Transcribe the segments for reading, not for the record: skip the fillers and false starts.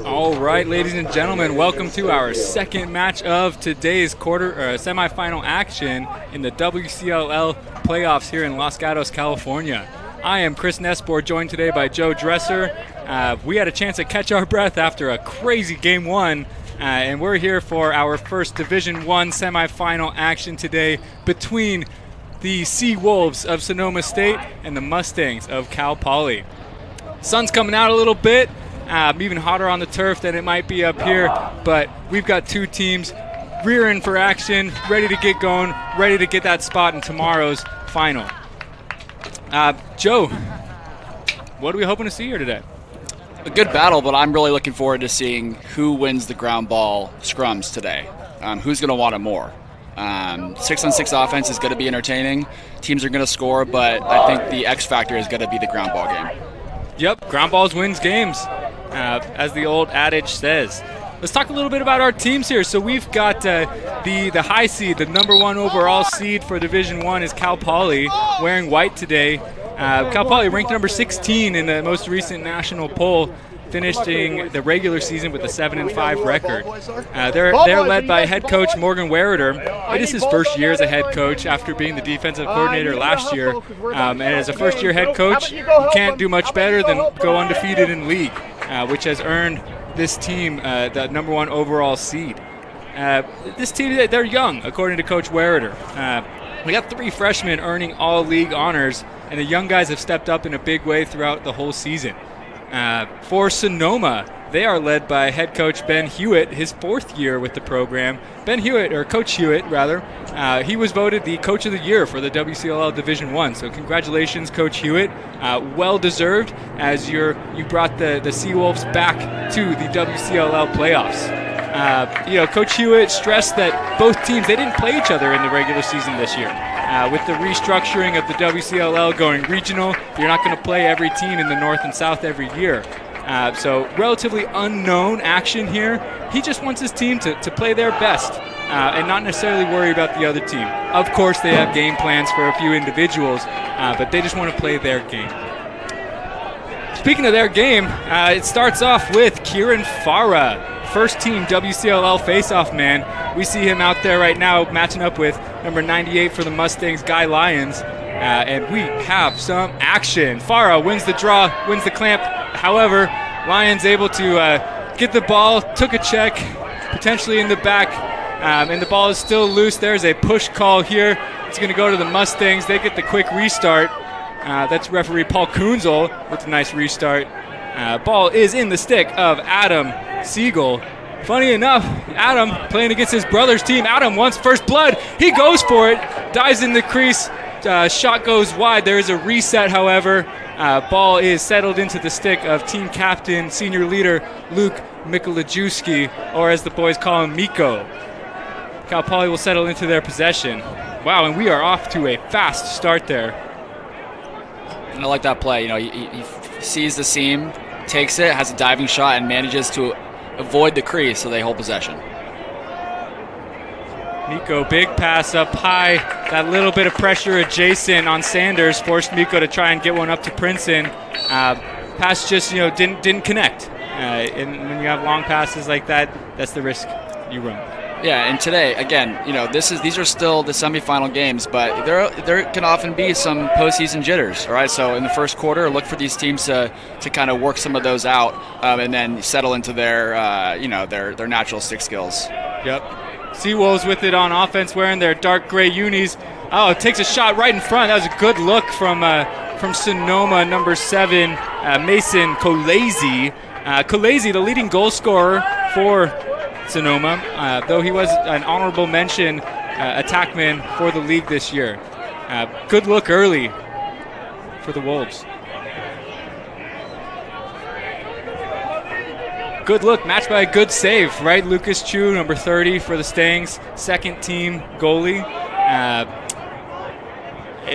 All right, ladies and gentlemen, welcome to our second match of today's semifinal action in the WCLL playoffs here in Los Gatos, California. I am Chris Nespor, joined today by Joe Dresser. We had a chance to catch our breath after a crazy Game 1, and we're here for our first Division I semifinal action today between the Sea Wolves of Sonoma State and the Mustangs of Cal Poly. Sun's coming out a little bit. Even hotter on the turf than it might be up here, but we've got two teams rearing for action, ready to get going, ready to get that spot in tomorrow's final. Joe, what are we hoping to see here today? A good battle, but I'm really looking forward to seeing who wins the ground ball scrums today. Who's going to want it more? 6-on-6 offense is going to be entertaining. Teams are going to score, but I think the X factor is going to be the ground ball game. Yep, ground balls wins games. As the old adage says. Let's talk a little bit about our teams here. So we've got the high seed, the number 1 overall seed for Division I is Cal Poly, wearing white today. Cal Poly ranked number 16 in the most recent national poll, finishing the regular season with a 7-5 record. They're led by head coach Morgan Weriter. It is his first year as a head coach after being the defensive coordinator last year. And as a first-year head coach, you can't do much better than go undefeated in league, which has earned this team the number 1 overall seed. This team, they're young, according to Coach Weriter. We got 3 freshmen earning all league honors, and the young guys have stepped up in a big way throughout the whole season. For Sonoma, they are led by head coach Ben Hewitt, his 4th year with the program. Coach Hewitt, he was voted the Coach of the Year for the WCLL Division I. So congratulations, Coach Hewitt. Well deserved, as you brought the Seawolves back to the WCLL playoffs. Coach Hewitt stressed that both teams, they didn't play each other in the regular season this year. With the restructuring of the WCLL going regional, you're not going to play every team in the North and South every year. So relatively unknown action here. He just wants his team to play their best and not necessarily worry about the other team. Of course, they have game plans for a few individuals, but they just want to play their game. Speaking of their game, it starts off with Kieran Farah, first team WCLL faceoff man. We see him out there right now matching up with number 98 for the Mustangs, Guy Lyons. And we have some action. Farah wins the draw, wins the clamp. However, Lyons able to get the ball, took a check, potentially in the back, and the ball is still loose. There's a push call here. It's going to go to the Mustangs. They get the quick restart. That's referee Paul Kunzel with a nice restart. Ball is in the stick of Adam Siegel. Funny enough, Adam playing against his brother's team. Adam wants first blood. He goes for it, dives in the crease. Shot goes wide. There is a reset, however. Ball is settled into the stick of team captain, senior leader Luke Mikolajewski, or as the boys call him, Miko. Cal Poly will settle into their possession. Wow, and we are off to a fast start there. I like that play. You know, he sees the seam, takes it, has a diving shot, and manages to avoid the crease, so they hold possession. Miko, big pass up high. That little bit of pressure adjacent on Sanders forced Miko to try and get one up to Princeton. Pass just didn't connect. And when you have long passes like that, that's the risk you run. Yeah, and today, again, these are still the semifinal games, but there can often be some postseason jitters. All right, so in the first quarter, look for these teams to kind of work some of those out, and then settle into their their natural stick skills. Yep. Seawolves with it on offense, wearing their dark gray unis. Oh, it takes a shot right in front. That was a good look from Sonoma, number 7, Mason Kolese. Kolese, the leading goal scorer for Sonoma, though he was an honorable mention attackman for the league this year. Good look early for the Wolves. Good look, matched by a good save, right? Lucas Chu, number 30 for the Stangs, second team goalie,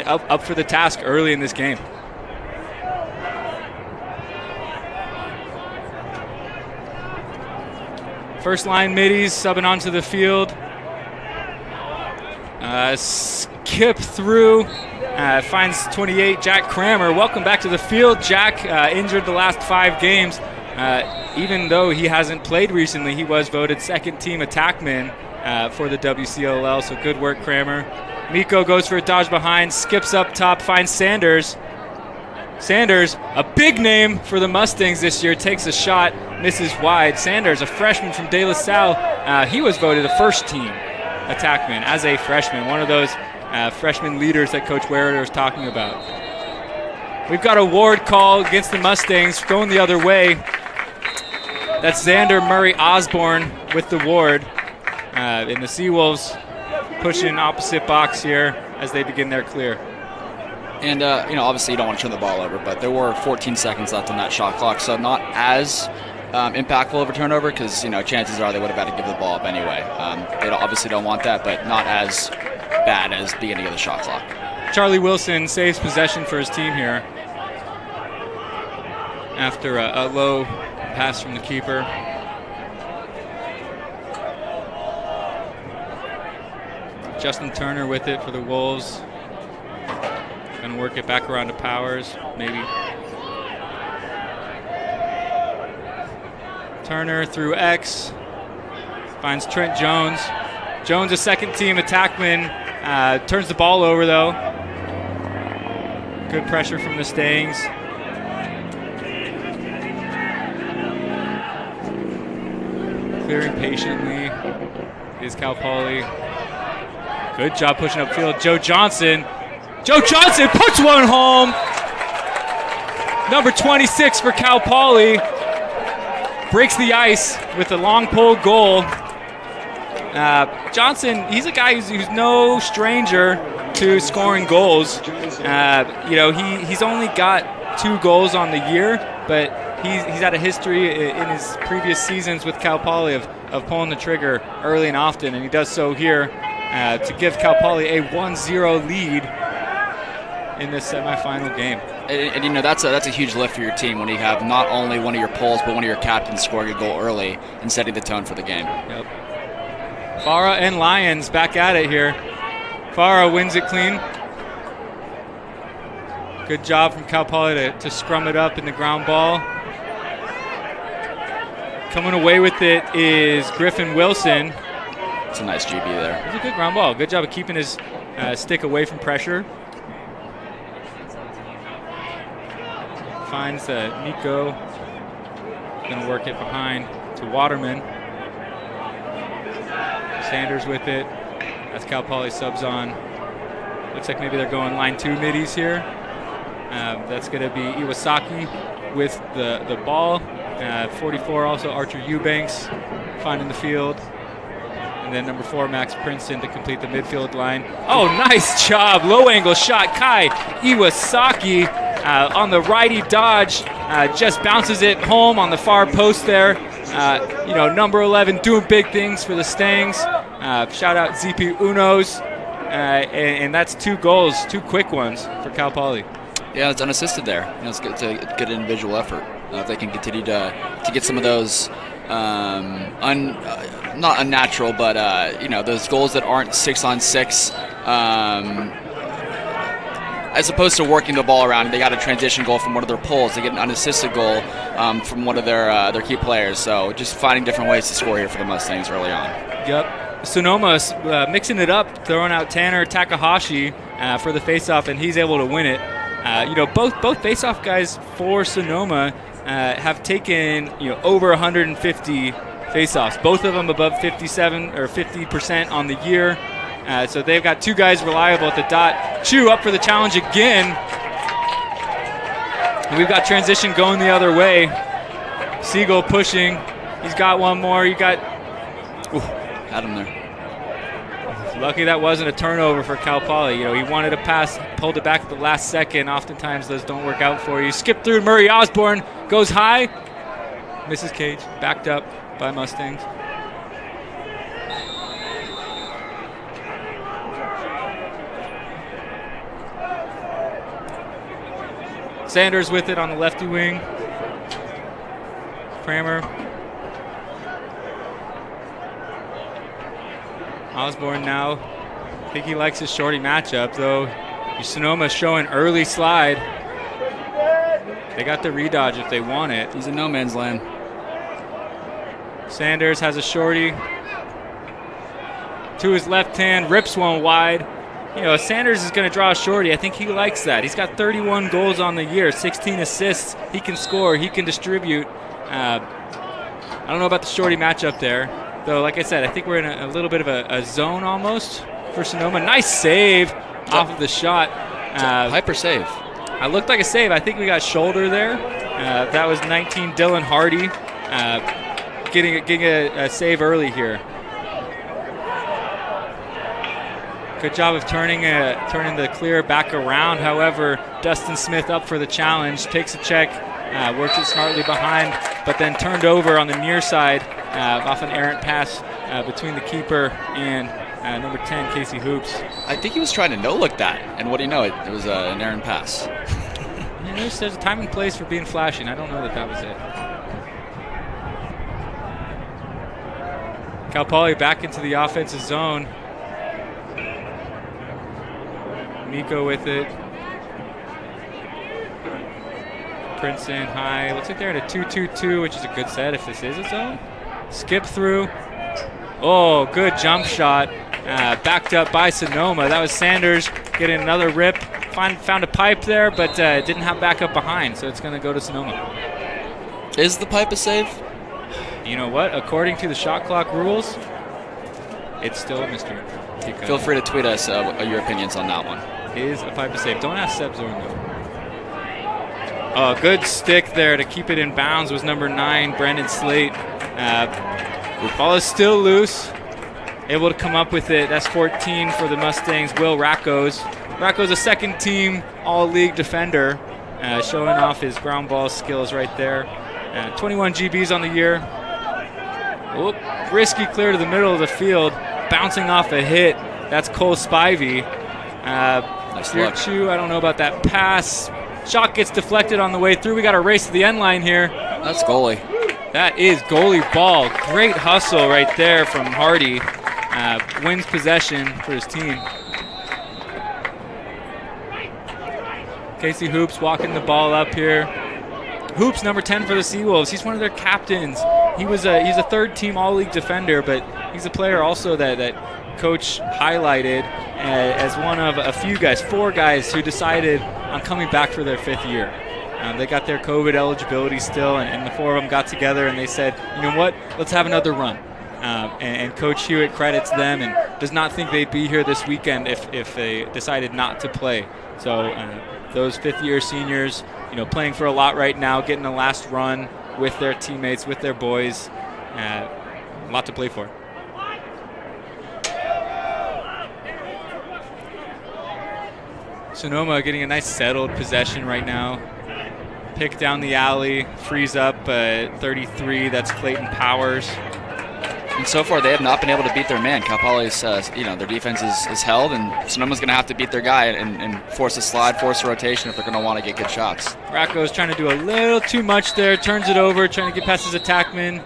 up for the task early in this game. First line middies subbing onto the field. Skip through, finds 28, Jack Kramer. Welcome back to the field. Jack injured the last 5 games. Even though he hasn't played recently, he was voted second team attackman for the WCLL, so good work, Kramer. Miko goes for a dodge behind, skips up top, finds Sanders. Sanders, a big name for the Mustangs this year, takes a shot, misses wide. Sanders, a freshman from De La Salle, he was voted a first team attackman as a freshman, one of those freshman leaders that Coach Werder was talking about. We've got a ward call against the Mustangs going the other way. That's Xander Murray Osborne with the ward. And the Seawolves pushing opposite box here as they begin their clear. And, obviously you don't want to turn the ball over, but there were 14 seconds left on that shot clock, so not as impactful of a turnover because, chances are they would have had to give the ball up anyway. They obviously don't want that, but not as bad as the beginning of the shot clock. Charlie Wilson saves possession for his team here after a low pass from the keeper. Justin Turner with it for the Wolves. Gonna work it back around to Powers, maybe. Turner through X. Finds Trent Jones. Jones, a second team attackman, turns the ball over though. Good pressure from the Stangs. Clearing patiently is Cal Poly. Good job pushing upfield. Joe Johnson. Joe Johnson puts one home. Number 26 for Cal Poly. Breaks the ice with a long pole goal. Johnson, he's a guy who's no stranger to scoring goals. He's only got 2 goals on the year, but he's had a history in his previous seasons with Cal Poly of pulling the trigger early and often, and he does so here to give Cal Poly a 1-0 lead in this semifinal game. And that's a huge lift for your team when you have not only one of your poles but one of your captains scoring a goal early and setting the tone for the game. Yep. Farah and Lyons back at it here. Farah wins it clean. Good job from Cal Poly to scrum it up in the ground ball. Coming away with it is Griffin Wilson. It's a nice GB there. It's a good ground ball. Good job of keeping his stick away from pressure. Finds Nico. Going to work it behind to Waterman. Sanders with it. That's Cal Poly subs on. Looks like maybe they're going line 2 middies here. That's going to be Iwasaki with the ball. 44 also Archer Eubanks finding the field. And then number 4, Max Princeton to complete the midfield line. Oh, nice job. Low angle shot. Kai Iwasaki on the righty dodge. Just bounces it home on the far post there. Number 11 doing big things for the Stangs. Shout out ZP Unos. And that's 2 goals, 2 quick ones for Cal Poly. Yeah, it's unassisted there. It's a good individual effort. If they can continue to get some of those not unnatural, but those goals that aren't 6-on-6, as opposed to working the ball around, they got a transition goal from one of their pulls. They get an unassisted goal from one of their key players. So just finding different ways to score here for the Mustangs early on. Yep. Sonoma mixing it up, throwing out Tanner Takahashi for the faceoff, and he's able to win it. Both faceoff guys for Sonoma have taken over 150 faceoffs. Both of them above 57 or 50% on the year. So they've got 2 guys reliable at the dot. Chu up for the challenge again. And we've got transition going the other way. Siegel pushing. He's got one more. Had him there. Lucky that wasn't a turnover for Cal Poly. He wanted to pass, pulled it back at the last second. Oftentimes those don't work out for you. Skip through Murray Osborne, goes high, misses cage, backed up by Mustangs. Sanders with it on the lefty wing. Kramer. Osborne now, I think he likes his shorty matchup, though. Sonoma showing early slide. They got the redodge if they want it. He's in no man's land. Sanders has a shorty. To his left hand, rips one wide. Sanders is going to draw a shorty. I think he likes that. He's got 31 goals on the year, 16 assists. He can score. He can distribute. I don't know about the shorty matchup there. Though, like I said, I think we're in a little bit of a zone almost for Sonoma. Nice save off of the shot. Hyper save. It looked like a save. I think we got shoulder there. That was 19 Dylan Hardy getting a save early here. Good job of turning the clear back around. However, Dustin Smith up for the challenge, takes a check, works it smartly behind, but then turned over on the near side off an errant pass between the keeper and number 10, Casey Hoops. I think he was trying to no-look that, and what do you know, it was an errant pass. There's a time and place for being flashy, and I don't know that was it. Cal Poly back into the offensive zone. Miko with it. Princeton high. Looks like they're at a 2-2-2, which is a good set if this is a zone. Skip through. Oh, good jump shot. Backed up by Sonoma. That was Sanders getting another rip. Found a pipe there, but didn't have backup behind, so it's going to go to Sonoma. Is the pipe a save? You know what? According to the shot clock rules, it's still a mystery. Feel free to tweet us your opinions on that one. Is a pipe a save? Don't ask Seb Zorn, though. Oh, good stick there to keep it in bounds was number 9, Brandon Slate. Ball is still loose. Able to come up with it. That's 14 for the Mustangs. Will Rackos. Rackos a second-team all-league defender, showing off his ground ball skills right there. 21 GBs on the year. Oop, risky clear to the middle of the field. Bouncing off a hit. That's Cole Spivey. Nice luck. Chu, I don't know about that pass. Shot gets deflected on the way through. We got a race to the end line here. That's goalie. That is goalie ball. Great hustle right there from Hardy. Wins possession for his team. Casey Hoops walking the ball up here. Hoops, number 10 for the Seawolves. He's one of their captains. He's a third-team all-league defender, but he's a player also that Coach highlighted as one of a few guys, 4 guys who decided on coming back for their 5th year. They got their COVID eligibility still, and the 4 of them got together and they said, you know what, let's have another run. and Coach Hewitt credits them and does not think they'd be here this weekend if they decided not to play. So those fifth-year seniors, playing for a lot right now, getting the last run with their teammates, with their boys, a lot to play for. Sonoma getting a nice settled possession right now. Pick down the alley, frees up 33. That's Clayton Powers. And so far, they have not been able to beat their man. Cal Poly's, their defense is held, and Sonoma's going to have to beat their guy and force a slide, force a rotation if they're going to want to get good shots. Racco's trying to do a little too much there, turns it over, trying to get past his attackman.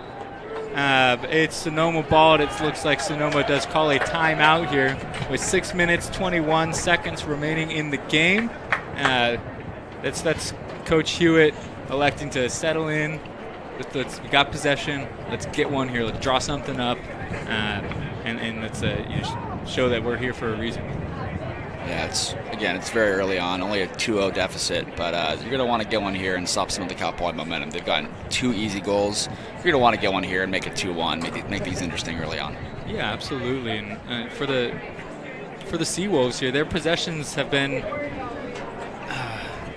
It's Sonoma ball. It looks like Sonoma does call a timeout here with 6 minutes, 21 seconds remaining in the game. That's Coach Hewitt electing to settle in. We got possession. Let's get one here. Let's draw something up, and let's show that we're here for a reason. Yeah, it's very early on, only a 2-0 deficit, but you're going to want to get one here and stop some of the Cal Poly momentum. They've gotten 2 easy goals. You're going to want to get one here and make it 2-1, make these interesting early on. Yeah, absolutely. And for the Seawolves here, their possessions have been,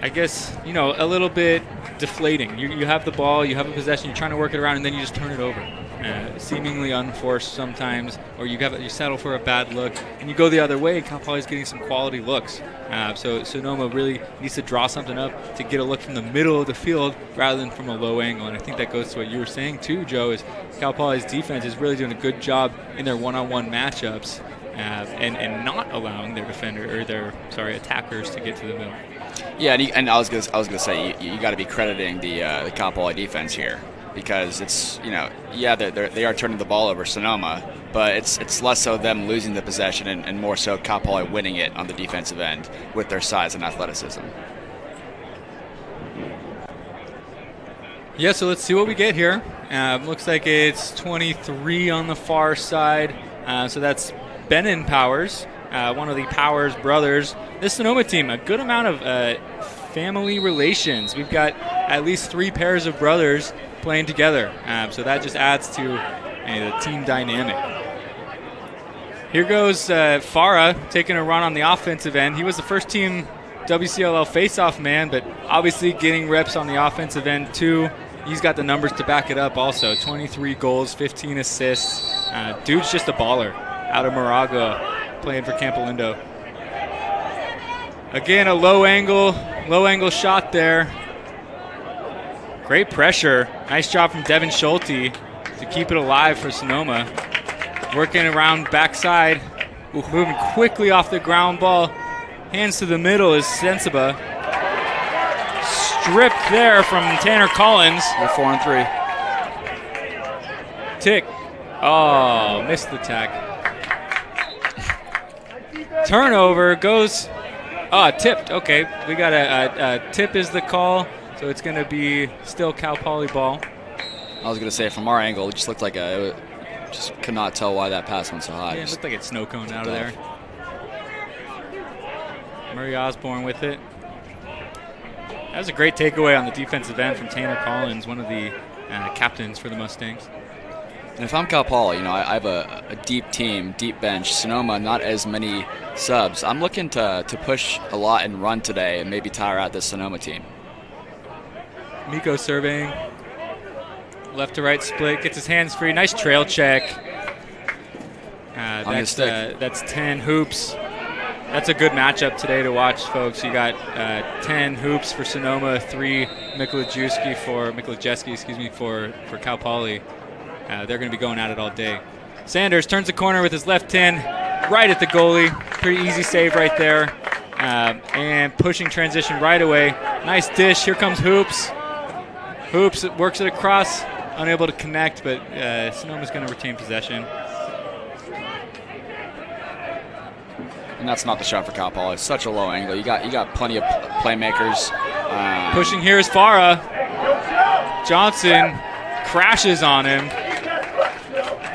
a little bit deflating. You have the ball, you have a possession, you're trying to work it around, and then you just turn it over. Seemingly unforced sometimes, or you settle for a bad look, and you go the other way. Cal Poly's getting some quality looks. So Sonoma really needs to draw something up to get a look from the middle of the field rather than from a low angle. And I think that goes to what you were saying too, Joe, is Cal Poly's defense is really doing a good job in their one-on-one matchups and not allowing their attackers to get to the middle. Yeah, and I was gonna say you got to be crediting the Cal Poly defense here, because it's they are turning the ball over, Sonoma, but it's less so them losing the possession and more so Cal Poly winning it on the defensive end with their size and athleticism. Yeah, so let's see what we get here. Looks like it's 23 on the far side, so that's Benin Powers, one of the Powers brothers. This Sonoma team, a good amount of family relations. We've got at least 3 pairs of brothers playing together, so that just adds to the team dynamic. Here goes Farah taking a run on the offensive end. He was the first team WCLL faceoff man, but obviously getting reps on the offensive end too. He's got the numbers to back it up also. 23 goals, 15 assists. Dude's just a baller out of Moraga, playing for Campo Lindo. Again, a low angle shot there. Great pressure. Nice job from Devin Schulte to keep it alive for Sonoma. Working around backside, moving quickly off the ground ball. Hands to the middle is Sensiba. Stripped there from Tanner Collins. We're 4-3. Tick. Oh, missed the tack. Turnover goes. Tipped. Okay, we got a tip is the call, so it's going to be still Cal Poly ball. I was going to say, from our angle, it just looked like just could not tell why that pass went so high. Yeah, it looked like it snow coned out of there. Murray Osborne with it. That was a great takeaway on the defensive end from Tanner Collins, one of the captains for the Mustangs. And if I'm Cal Poly, I have a deep team, deep bench. Sonoma, not as many subs. I'm looking to push a lot and run today and maybe tire out this Sonoma team. Miko surveying. Left to right split, gets his hands free. Nice trail check. That's 10 hoops. That's a good matchup today to watch, folks. You got 10 hoops for Sonoma, 3 Mikolajewski for Cal Poly. They're going to be going at it all day. Sanders turns the corner with his left hand right at the goalie. Pretty easy save right there. And pushing transition right away. Nice dish. Here comes Hoops. Hoops works it across. Unable to connect, but Sonoma's going to retain possession. And that's not the shot for Cal Poly. It's such a low angle. You got plenty of playmakers. Pushing here is Farah. Johnson crashes on him.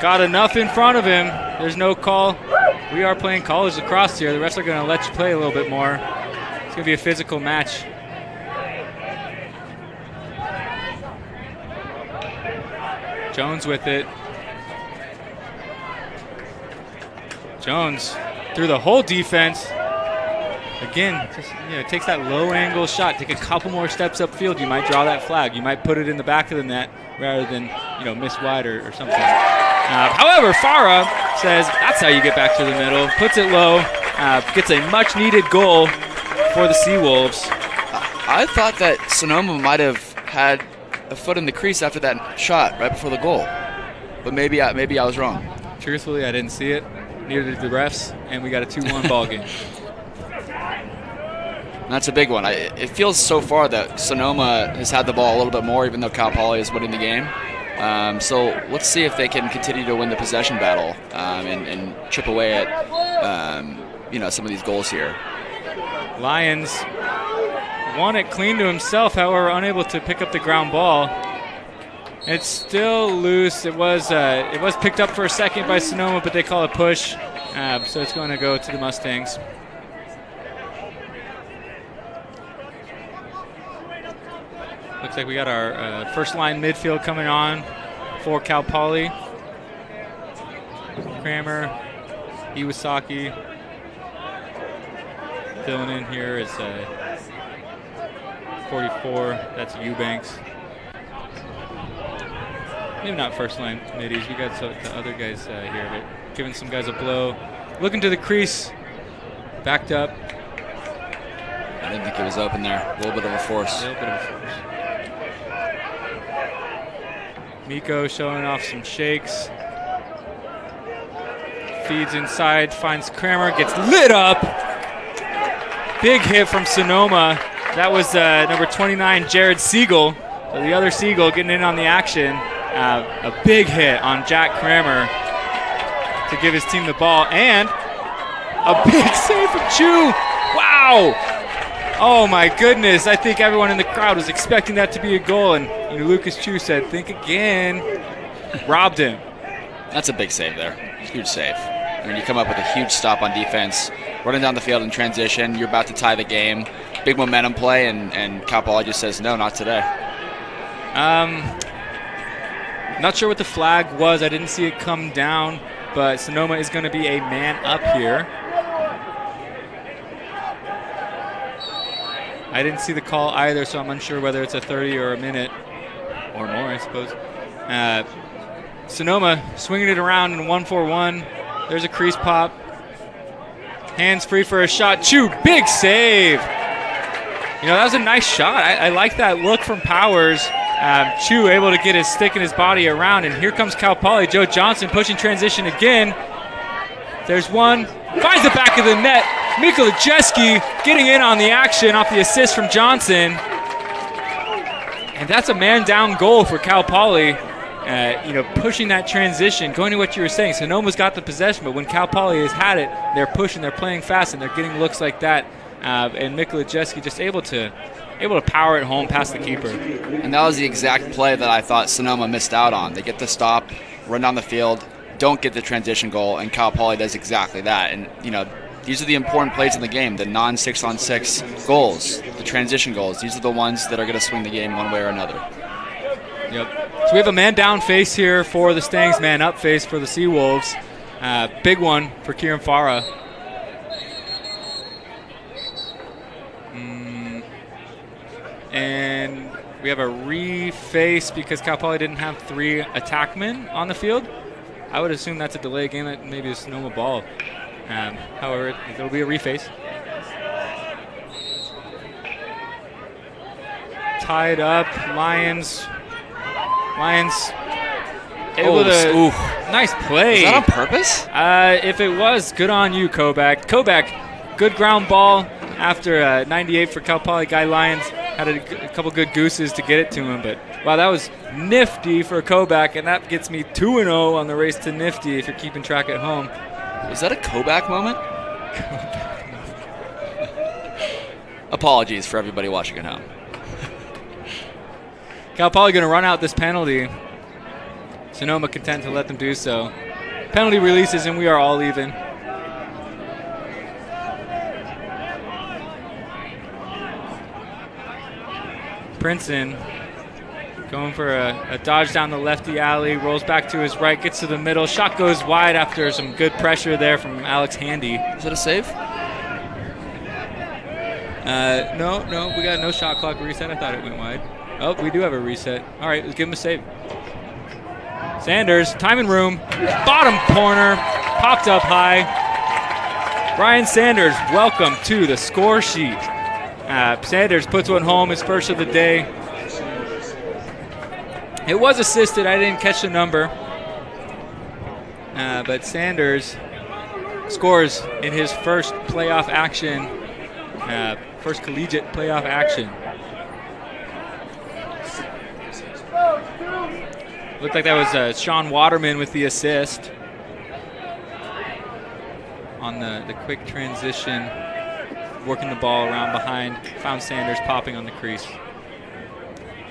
Got enough in front of him. There's no call. We are playing college lacrosse here. The refs are going to let you play a little bit more. It's going to be a physical match. Jones with it. Jones through the whole defense. Again, just takes that low angle shot. Take a couple more steps upfield. You might draw that flag. You might put it in the back of the net rather than miss wide or something. However, Farah says that's how you get back to the middle. Puts it low. Gets a much needed goal for the Seawolves. I thought that Sonoma might have had a foot in the crease after that shot right before the goal, but maybe I was wrong. Truthfully, I didn't see it. Neither did the refs, and we got a 2-1 ball game. That's a big one. It feels so far that Sonoma has had the ball a little bit more, even though Cal Poly is winning the game. So let's see if they can continue to win the possession battle and chip away at some of these goals here. Lions won it clean to himself, however, unable to pick up the ground ball. It's still loose. It was picked up for a second by Sonoma, but they call it push, so it's going to go to the Mustangs. Looks like we got our first line midfield coming on for Cal Poly. Kramer, Iwasaki. Filling in here is 44. That's Eubanks. Maybe not first line middies. We got the other guys here, but giving some guys a blow. Looking to the crease. Backed up. I didn't think it was open there. A little bit of a force. Miko showing off some shakes. Feeds inside, finds Kramer, gets lit up. Big hit from Sonoma. That was number 29, Jared Siegel. So the other Siegel getting in on the action. A big hit on Jack Kramer to give his team the ball. And a big save from Chu. Wow. Oh my goodness, I think everyone in the crowd was expecting that to be a goal, and Lucas Chu said, think again. Robbed him. That's a big save there. Huge save. I mean, you come up with a huge stop on defense, running down the field in transition, you're about to tie the game, big momentum play, and Cal Poly just says, no, not today. Not sure what the flag was. I didn't see it come down, but Sonoma is going to be a man up here. I didn't see the call either, so I'm unsure whether it's a 30 or a minute or more, I suppose. Sonoma swinging it around in 1-4-1. There's a crease pop. Hands free for a shot. Chu, big save. That was a nice shot. I like that look from Powers. Chu able to get his stick and his body around, and here comes Cal Poly. Joe Johnson pushing transition again. There's one. Finds the back of the net. Miko Lejeski getting in on the action off the assist from Johnson. And that's a man-down goal for Cal Poly. Pushing that transition, going to what you were saying. Sonoma's got the possession, but when Cal Poly has had it, they're pushing, they're playing fast, and they're getting looks like that. And Miko Lejeski just able to power it home past the keeper. And that was the exact play that I thought Sonoma missed out on. They get the stop, run down the field, don't get the transition goal, and Cal Poly does exactly that. And, these are the important plays in the game, the non-6-on-6 goals, the transition goals. These are the ones that are going to swing the game one way or another. Yep. So we have a man-down face here for the Stangs, man-up face for the Seawolves. Big one for Kieran Farah. And we have a re-face because Cal Poly didn't have 3 attackmen on the field. I would assume that's a delay game, that maybe a Sonoma ball. However, it'll be a reface. Tied up, Lions able to. Nice play. Was that on purpose? If it was, good on you, Kobach. Kobach, good ground ball after 98 for Cal Poly. Guy Lions had a couple good gooses to get it to him, but wow, that was nifty for Kobach, and that gets me 2-0 on the race to nifty if you're keeping track at home. Was that a Kobach moment? Apologies for everybody watching at home. Cal Poly going to run out this penalty. Sonoma content to let them do so. Penalty releases, and we are all even. Princeton Going for a dodge down the lefty alley, rolls back to his right, gets to the middle. Shot goes wide after some good pressure there from Alex Handy. Is it a save? No, we got no shot clock reset. I thought it went wide. Oh, we do have a reset. All right, let's give him a save. Sanders, time and room, bottom corner, popped up high. Brian Sanders, welcome to the score sheet. Sanders puts one home, his first of the day. It was assisted. I didn't catch the number. But Sanders scores in his first playoff action, first collegiate playoff action. Looked like that was Sean Waterman with the assist on the quick transition, working the ball around behind. Found Sanders popping on the crease.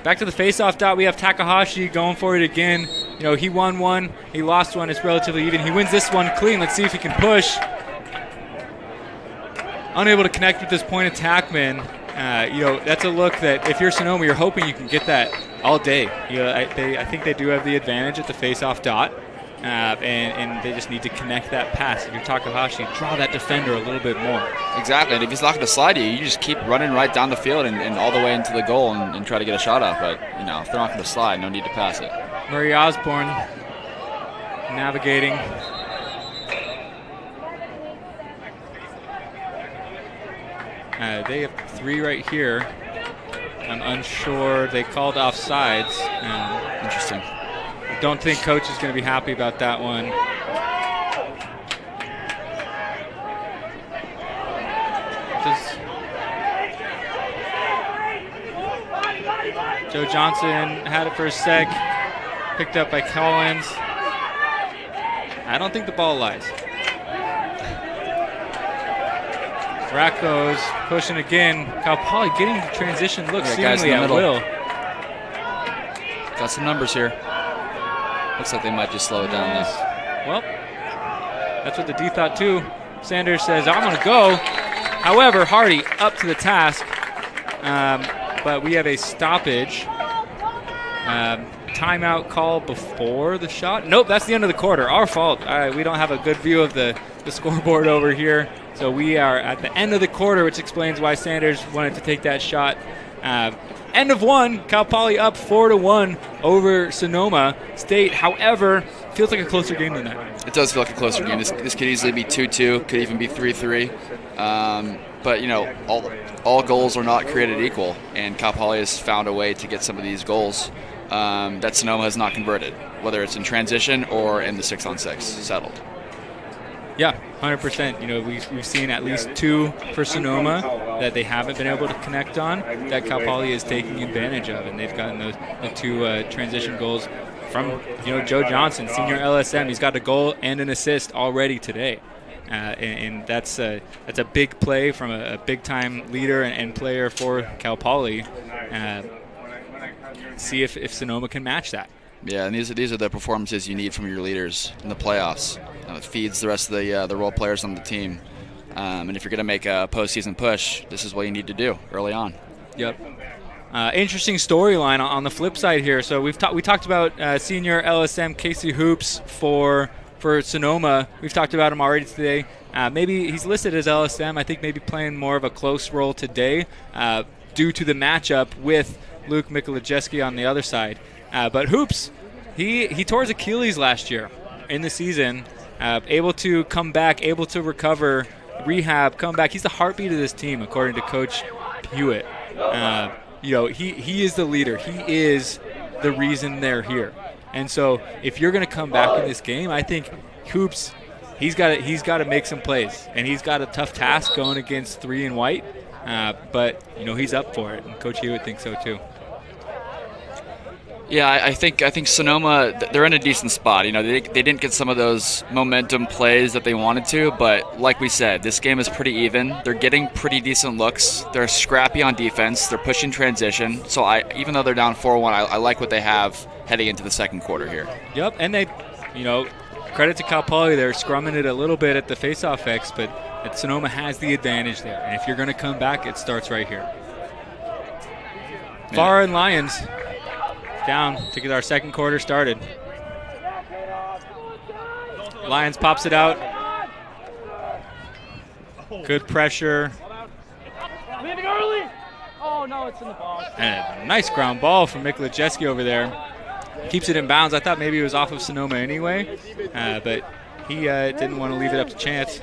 Back to the face-off dot, we have Takahashi going for it again. You know, he won one, he lost one, it's relatively even. He wins this one clean. Let's see if he can push. Unable to connect with this point attackman. You know, that's a look that if you're Sonoma, you're hoping you can get that all day. You know, I think they do have the advantage at the face-off dot, and they just need to connect that pass. If you're Takahashi, draw that defender a little bit more. Exactly, and if he's not going to slide you just keep running right down the field and all the way into the goal and try to get a shot up. But, you know, if they're not going to slide, no need to pass it. Murray Osborne navigating. They have three right here. I'm unsure. They called offsides. Interesting. I don't think coach is going to be happy about that one. Joe Johnson had it for a sec. Picked up by Collins. I don't think the ball lies. Racco's pushing again. Cal Poly getting the transition look seemingly at will. Got some numbers here. Looks like they might just slow it down this. Well, that's what the D thought too. Sanders says, I'm going to go. However, Hardy up to the task. But we have a stoppage. Timeout call before the shot. Nope, that's the end of the quarter. Our fault. We don't have a good view of the scoreboard over here. So we are at the end of the quarter, which explains why Sanders wanted to take that shot. End of one, Cal Poly up 4-1 over Sonoma State. However, feels like a closer game than that. It does feel like a closer game. This could easily be 2-2, could even be 3-3. But, you know, all goals are not created equal, and Cal Poly has found a way to get some of these goals that Sonoma has not converted, whether it's in transition or in the 6-on-6 settled. Yeah, 100%. You know, we've seen at least two for Sonoma that they haven't been able to connect on that Cal Poly is taking advantage of, and they've gotten the two transition goals from, you know, Joe Johnson, senior LSM. He's got a goal and an assist already today, and that's a big play from a big-time leader and player for Cal Poly. See if Sonoma can match that. Yeah, and these are the performances you need from your leaders in the playoffs. It feeds the rest of the role players on the team. And if you're going to make a postseason push, this is what you need to do early on. Yep. Interesting storyline on the flip side here. So we talked about senior LSM Casey Hoops for Sonoma. We've talked about him already today. Maybe he's listed as LSM. I think maybe playing more of a close role today due to the matchup with Luke Mikolajeski on the other side. But Hoops, he tore his Achilles last year in the season. Able to come back, able to recover, rehab, come back. He's the heartbeat of this team, according to Coach Hewitt. You know, he is the leader. He is the reason they're here. And so, if you're going to come back in this game, I think Hoops, he's got to make some plays, and he's got a tough task going against 3 and white. But you know, he's up for it, and Coach Hewitt thinks so too. Yeah, I think Sonoma, they're in a decent spot. You know, they didn't get some of those momentum plays that they wanted to, but like we said, this game is pretty even. They're getting pretty decent looks. They're scrappy on defense. They're pushing transition. So even though they're down 4-1, I like what they have heading into the second quarter here. Yep, and they, you know, credit to Cal Poly, they're scrumming it a little bit at the face-off X, but Sonoma has the advantage there. And if you're going to come back, it starts right here. Foreign Lions down to get our second quarter started. Lyons pops it out. Good pressure. Leaving early. Oh no, it's in the box. And a nice ground ball from Miklajeski over there. Keeps it in bounds. I thought maybe it was off of Sonoma anyway, but he didn't want to leave it up to chance.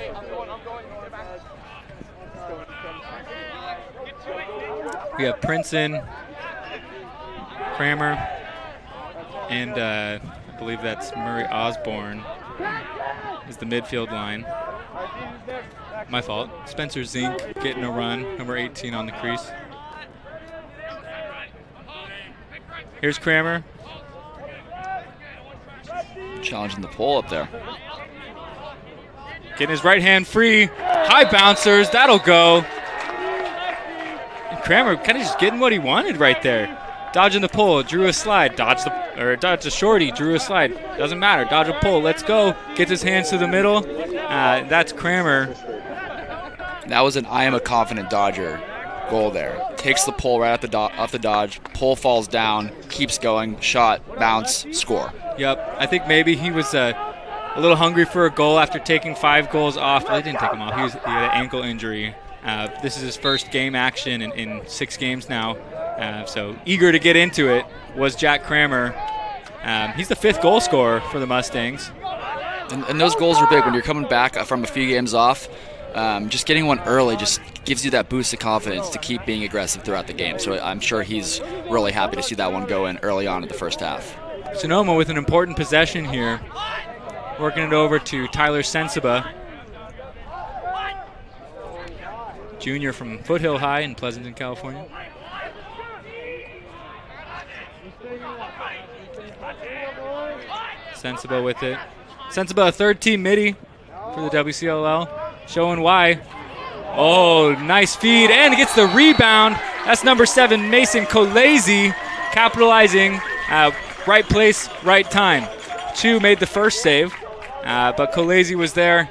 We have Princeton, Kramer, and I believe that's Murray Osborne is the midfield line. My fault. Spencer Zink getting a run, number 18 on the crease. Here's Kramer. Challenging the pull up there. Getting his right hand free. High bouncers. That'll go. And Kramer kind of just getting what he wanted right there. Dodging the pull. Drew a slide. Dodged a shorty. Drew a slide. Doesn't matter. Dodge a pull. Let's go. Gets his hands to the middle. That's Kramer. That was an I am a confident Dodger goal there. Takes the pull right off the dodge. Pull falls down. Keeps going. Shot. Bounce. Score. Yep. I think maybe he was a little hungry for a goal after taking 5 goals off. Well, they didn't take him off. He had an ankle injury. This is his first game action in 6 games now. So eager to get into it was Jack Kramer. He's the 5th goal scorer for the Mustangs. And those goals are big when you're coming back from a few games off. Just getting one early just gives you that boost of confidence to keep being aggressive throughout the game. So I'm sure he's really happy to see that one go in early on in the first half. Sonoma with an important possession here. Working it over to Tyler Sensiba. Junior from Foothill High in Pleasanton, California. Sensiba with it. Sensiba, a 3rd-team midi for the WCLL. Showing why. Oh, nice feed, and gets the rebound. That's number 7, Mason Kolese, capitalizing. Right place, right time. Chu made the first save, but Kolese was there.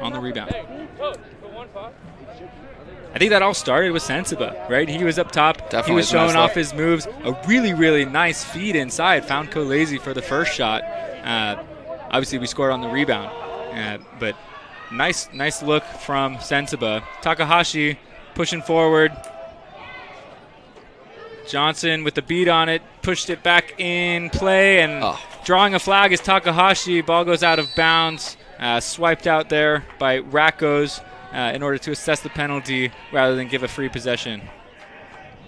On the rebound. I think that all started with Sensiba, right? He was up top. Definitely. He was showing off his moves. A really, really nice feed inside. Found Kolese for the first shot. Obviously, we scored on the rebound. But nice look from Sensiba. Takahashi pushing forward. Johnson with the beat on it. Pushed it back in play. And drawing a flag is Takahashi. Ball goes out of bounds. Swiped out there by Rakos. In order to assess the penalty rather than give a free possession.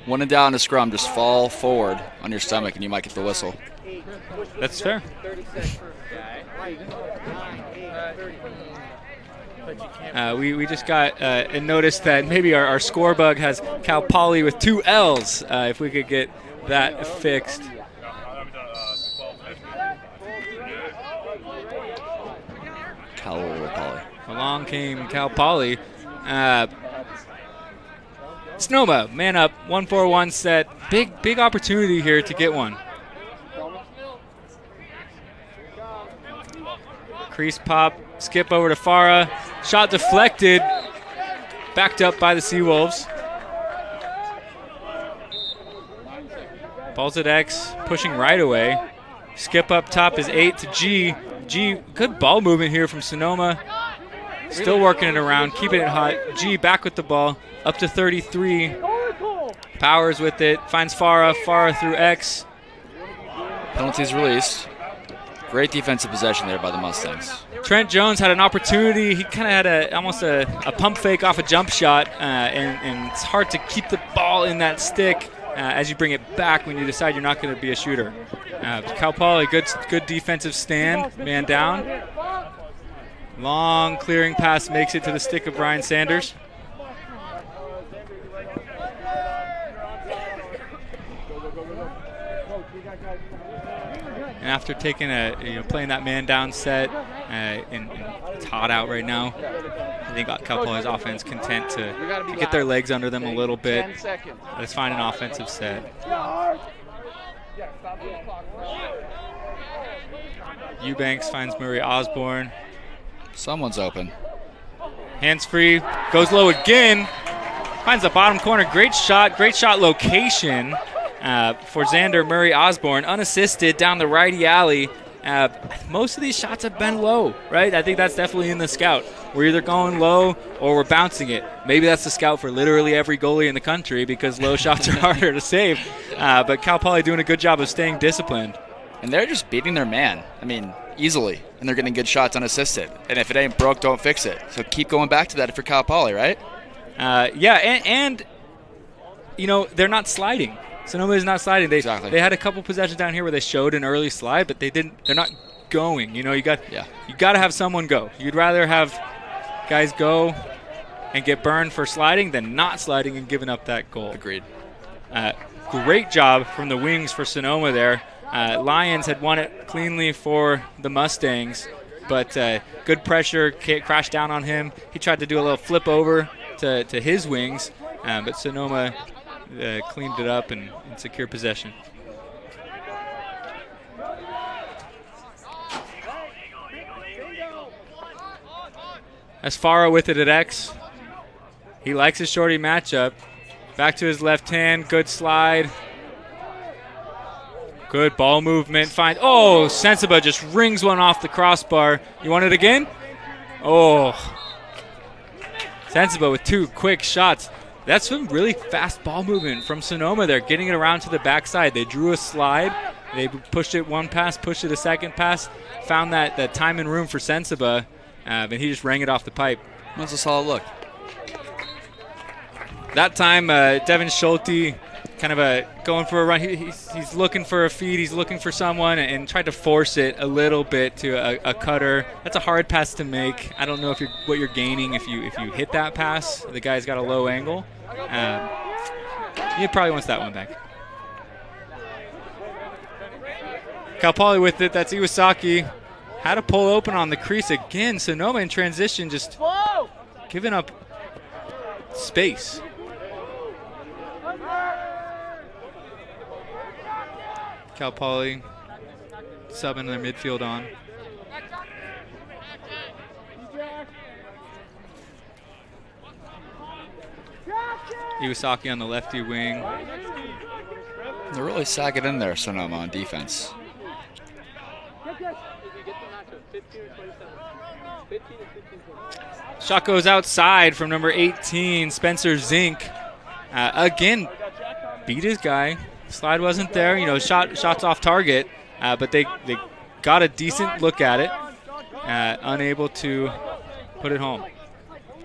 When in doubt in a scrum, just fall forward on your stomach and you might get the whistle. That's fair. We just got a notice that maybe our score bug has Cal Poly with 2 L's. If we could get that fixed. Cal Poly. Along came Cal Poly. Sonoma, man up, 1-4-1 set. Big opportunity here to get one. Crease pop, skip over to Farah. Shot deflected, backed up by the Seawolves. Ball's at X, pushing right away. Skip up top is 8 to G. G, good ball movement here from Sonoma. Still working it around, keeping it hot. G back with the ball, up to 33. Powers with it, finds Farah. Farah through X. Penalties released. Great defensive possession there by the Mustangs. Trent Jones had an opportunity. He kind of had almost a pump fake off a jump shot, and it's hard to keep the ball in that stick as you bring it back when you decide you're not going to be a shooter. Cal Poly, good defensive stand, man down. Long clearing pass makes it to the stick of Brian Sanders. And after taking playing that man down set, and it's hot out right now, I think Cal Poly's offense content to get their legs under them a little bit. Let's find an offensive set. Eubanks finds Murray Osborne. Someone's open. Hands free, goes low again. Finds the bottom corner. Great shot location for Xander Murray Osborne. Unassisted down the righty alley. Most of these shots have been low, right? I think that's definitely in the scout. We're either going low or we're bouncing it. Maybe that's the scout for literally every goalie in the country because low shots are harder to save. But Cal Poly doing a good job of staying disciplined. And they're just beating their man, easily. And they're getting good shots unassisted. And if it ain't broke, don't fix it. So keep going back to that if you're Cal Poly, right? And they're not sliding. Sonoma is not sliding. They had a couple possessions down here where they showed an early slide, but they're not going. You got to have someone go. You'd rather have guys go and get burned for sliding than not sliding and giving up that goal. Agreed. Great job from the wings for Sonoma there. Lions had won it cleanly for the Mustangs, but good pressure, crashed down on him. He tried to do a little flip over to his wings, but Sonoma cleaned it up and secured possession. Asfaro with it at X. He likes his shorty matchup. Back to his left hand, good slide. Good ball movement. Sensiba just rings one off the crossbar. You want it again? Oh. Sensiba with 2 quick shots. That's some really fast ball movement from Sonoma. They're getting it around to the backside. They drew a slide. They pushed it one pass, pushed it a second pass. Found that time and room for Sensiba, and he just rang it off the pipe. That's a solid look. That time, Devin Schulte kind of going for a run. He's looking for a feed. He's looking for someone and tried to force it a little bit to a cutter. That's a hard pass to make. I don't know what you're gaining if you hit that pass. The guy's got a low angle. He probably wants that one back. Cal Poly with it. That's Iwasaki. Had a pull open on the crease again. Sonoma in transition just giving up space. Cal Poly subbing their midfield on. Iwasaki on the lefty wing. They're really sagging in there, Sonoma, on defense. Shot goes outside from number 18, Spencer Zink. Again, beat his guy. Slide wasn't there. Shots off target, but they got a decent look at it. Unable to put it home.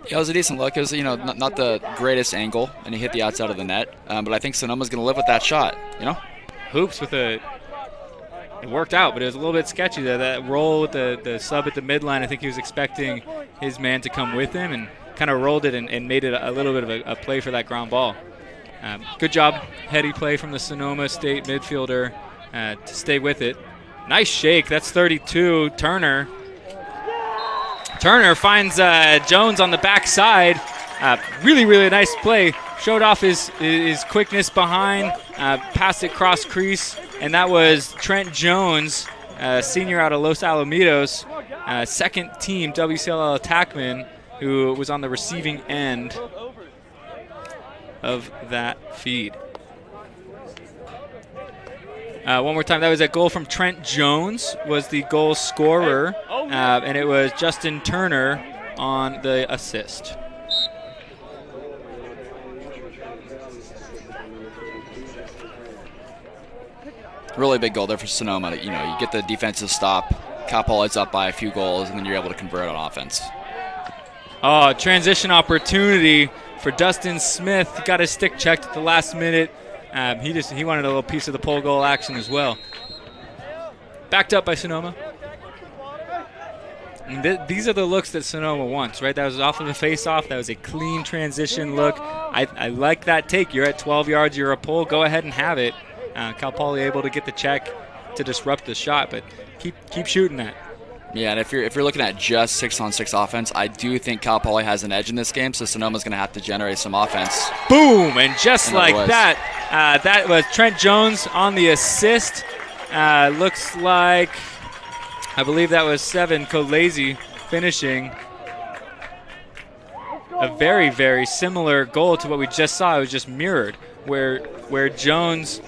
Yeah, it was a decent look. It was, not the greatest angle, and he hit the outside of the net. But I think Sonoma's going to live with that shot, Hoops with it worked out, but it was a little bit sketchy there. That roll with the sub at the midline, I think he was expecting his man to come with him and kind of rolled it and made it a little bit of a play for that ground ball. Good job, heady play from the Sonoma State midfielder to stay with it. Nice shake. That's 32. Turner finds Jones on the backside. Really, really nice play. Showed off his quickness behind, passed it cross crease, and that was Trent Jones, senior out of Los Alamitos, second team WCLL attackman, who was on the receiving end of that feed. One more time, that was a goal from Trent Jones, was the goal scorer, and it was Justin Turner on the assist. Really big goal there for Sonoma. You get the defensive stop, Cal Poly's up by a few goals, and then you're able to convert on offense. Oh, transition opportunity for Dustin Smith. He got his stick checked at the last minute. He wanted a little piece of the pole goal action as well. Backed up by Sonoma. And these are the looks that Sonoma wants, right? That was off of a face-off. That was a clean transition look. I like that take. You're at 12 yards. You're a pole. Go ahead and have it. Cal Poly able to get the check to disrupt the shot, but keep shooting that. Yeah, and if you're looking at just 6-on-6 offense, I do think Cal Poly has an edge in this game, so Sonoma's going to have to generate some offense. Boom! And just like that, that was Trent Jones on the assist. Looks like, I believe that was Seven Kolesi finishing. a very, very similar goal to what we just saw. It was just mirrored, where Jones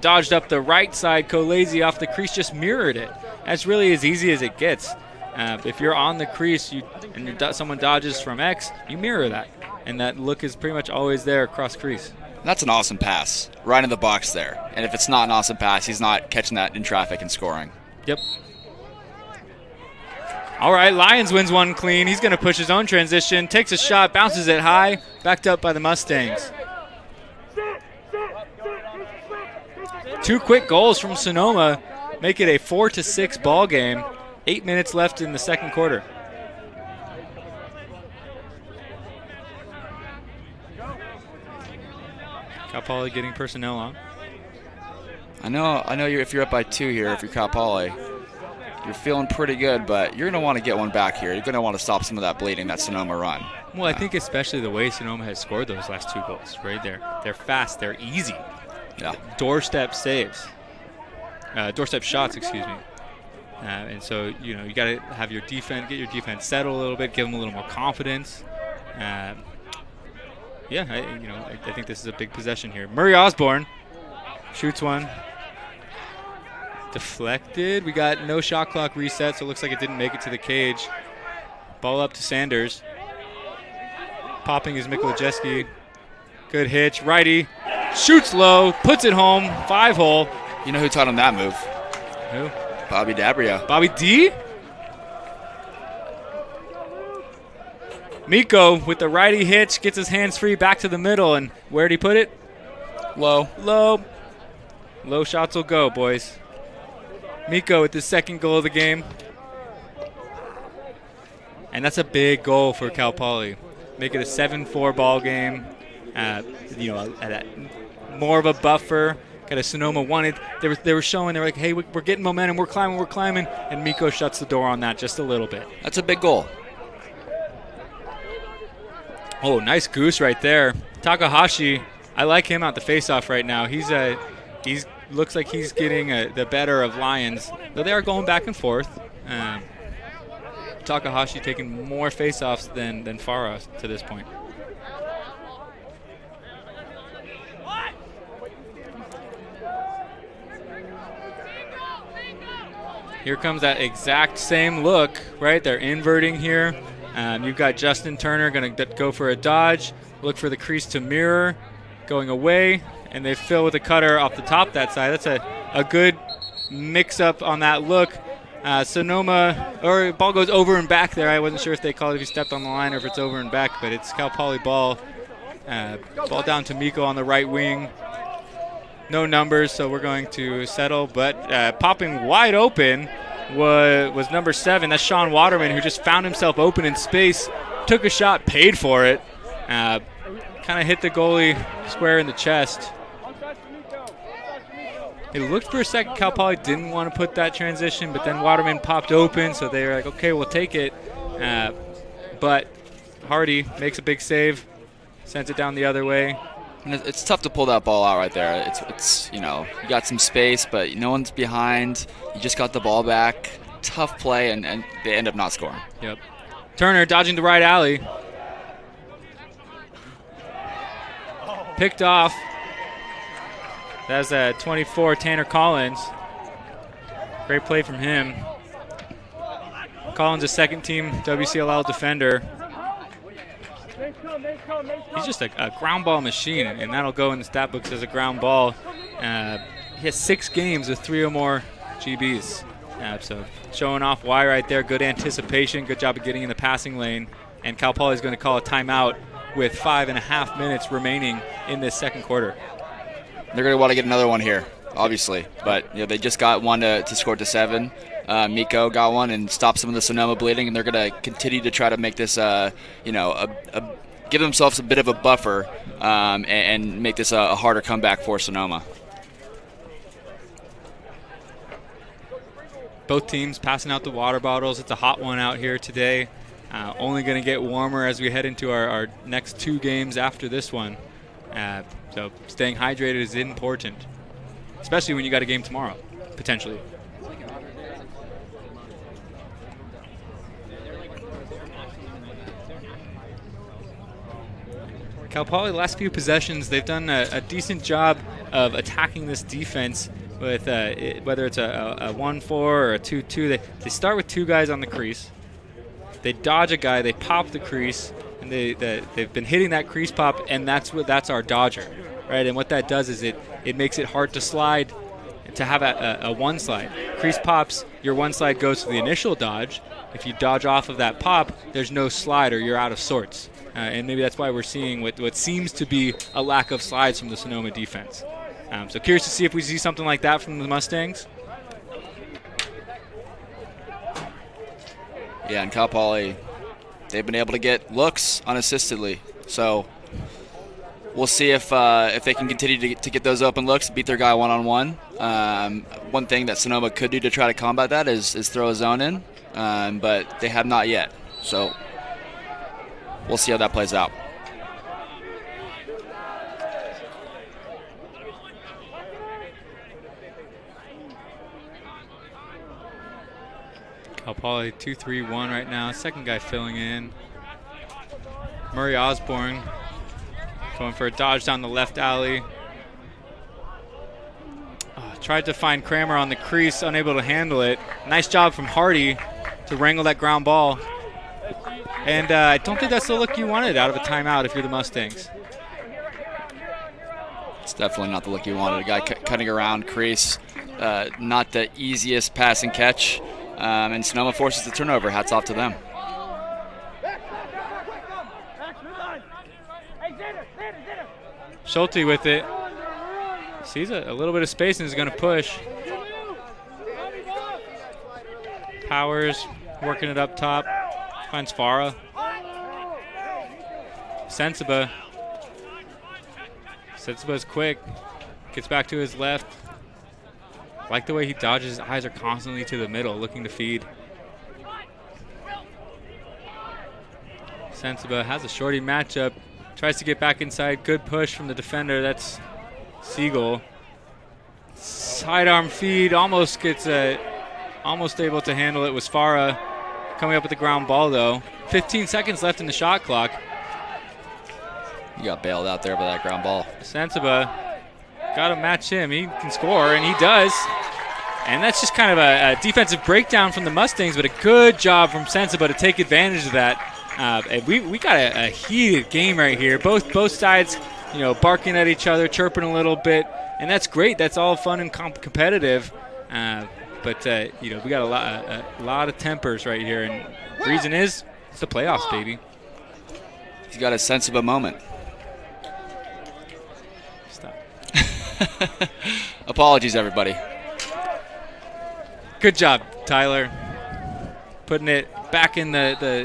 dodged up the right side. Kolese off the crease just mirrored it. That's really as easy as it gets. If you're on the crease and someone dodges from X, you mirror that. And that look is pretty much always there across crease. That's an awesome pass, right in the box there. And if it's not an awesome pass, he's not catching that in traffic and scoring. Yep. All right, Lions wins one clean. He's going to push his own transition, takes a shot, bounces it high, backed up by the Mustangs. 2 quick goals from Sonoma make it a 4-6 ball game. 8 minutes left in the second quarter. Cal Poly getting personnel on. I know. If you're up by 2 here, if you're Cal Poly, you're feeling pretty good, but you're going to want to get one back here. You're going to want to stop some of that bleeding, that Sonoma run. Well, I think especially the way Sonoma has scored those last 2 goals, right? They're fast, they're easy. Yeah. Doorstep saves. Doorstep shots, excuse me. And so, you got to have your defense, get your defense settled a little bit, give them a little more confidence. I think this is a big possession here. Murray Osborne shoots one. Deflected. We got no shot clock reset, so it looks like it didn't make it to the cage. Ball up to Sanders. Popping is Mikolajewski. Good hitch. Righty. Shoots low. Puts it home. 5-hole. You know who taught him that move? Who? Bobby Dabrio. Bobby D? Miko with the righty hitch gets his hands free back to the middle, and where'd he put it? Low. Low shots will go, boys. Miko with his second goal of the game. And that's a big goal for Cal Poly. Make it a 7-4 ball game. More of a buffer. Got a Sonoma wanted. They were showing. They were like, hey, we're getting momentum. We're climbing. And Miko shuts the door on that just a little bit. That's a big goal. Oh, nice goose right there. Takahashi, I like him out the faceoff right now. He's looks like he's getting the better of Lions, though they are going back and forth. Takahashi taking more faceoffs than Farah to this point. Here comes that exact same look, right? They're inverting here. You've got Justin Turner going to go for a dodge, look for the crease to mirror, going away, and they fill with a cutter off the top that side. That's a good mix-up on that look. Sonoma, or ball goes over and back there. I wasn't sure if they called it if he stepped on the line or if it's over and back, but it's Cal Poly ball. Ball down to Miko on the right wing. No numbers, so we're going to settle. But popping wide open was number 7. That's Sean Waterman, who just found himself open in space, took a shot, paid for it. Kind of hit the goalie square in the chest. It looked for a second Cal Poly didn't want to put that transition, but then Waterman popped open, so they were like, okay, we'll take it. But Hardy makes a big save, sends it down the other way. And it's tough to pull that ball out right there. It's you got some space, but no one's behind. You just got the ball back. Tough play, and they end up not scoring. Yep. Turner dodging the right alley. Picked off. That's 24, Tanner Collins. Great play from him. Collins, a second-team WCLL defender. He's just a ground ball machine, and that'll go in the stat books as a ground ball. He has 6 games with 3 or more GBs. So showing off why right there. Good anticipation. Good job of getting in the passing lane. And Cal Poly is going to call a timeout with 5.5 minutes remaining in this second quarter. They're going to want to get another one here, obviously. But they just got one to score to 7. Miko got one and stopped some of the Sonoma bleeding, and they're going to continue to try to make this, give themselves a bit of a buffer and make this a harder comeback for Sonoma. Both teams passing out the water bottles. It's a hot one out here today. Only going to get warmer as we head into our next 2 games after this one. So staying hydrated is important, especially when you got a game tomorrow, potentially. Cal Poly, the last few possessions, they've done a decent job of attacking this defense with whether it's a 1-4 or a 2-2. They start with 2 guys on the crease. They dodge a guy, they pop the crease, and they've been hitting that crease pop, and that's our dodger, right? And what that does is it makes it hard to slide, to have a one slide. Crease pops, your one slide goes to the initial dodge. If you dodge off of that pop, there's no slide or you're out of sorts. And maybe that's why we're seeing what seems to be a lack of slides from the Sonoma defense. So curious to see if we see something like that from the Mustangs. Yeah, and Cal Poly, they've been able to get looks unassistedly. So we'll see if they can continue to get those open looks, beat their guy one-on-one. One thing that Sonoma could do to try to combat that is throw a zone in, but they have not yet. So we'll see how that plays out. Cal Poly 2-3-1 right now. Second guy filling in. Murray Osborne going for a dodge down the left alley. Tried to find Kramer on the crease, unable to handle it. Nice job from Hardy to wrangle that ground ball. And I don't think that's the look you wanted out of a timeout if you're the Mustangs. It's definitely not the look you wanted. A guy cutting around crease, not the easiest pass and catch. And Sonoma forces the turnover. Hats off to them. Schulte with it. Sees a little bit of space and is going to push. Powers working it up top. Finds Farah. Sensiba. Sensiba's quick. Gets back to his left. Like the way he dodges, his eyes are constantly to the middle, looking to feed. Sensiba has a shorty matchup. Tries to get back inside. Good push from the defender. That's Siegel. Sidearm feed. Almost gets almost able to handle it. Was Farah coming up with the ground ball, though. 15 seconds left in the shot clock. You got bailed out there by that ground ball. Sensiba got to match him. He can score, and he does. And that's just kind of a defensive breakdown from the Mustangs, but a good job from Sensiba to take advantage of that. And we got a heated game right here. Both sides, barking at each other, chirping a little bit, and that's great. That's all fun and competitive. But we got a lot of tempers right here, and the reason is it's the playoffs, baby. He's got a Sensiba moment. Stop. Apologies, everybody. Good job, Tyler. Putting it back in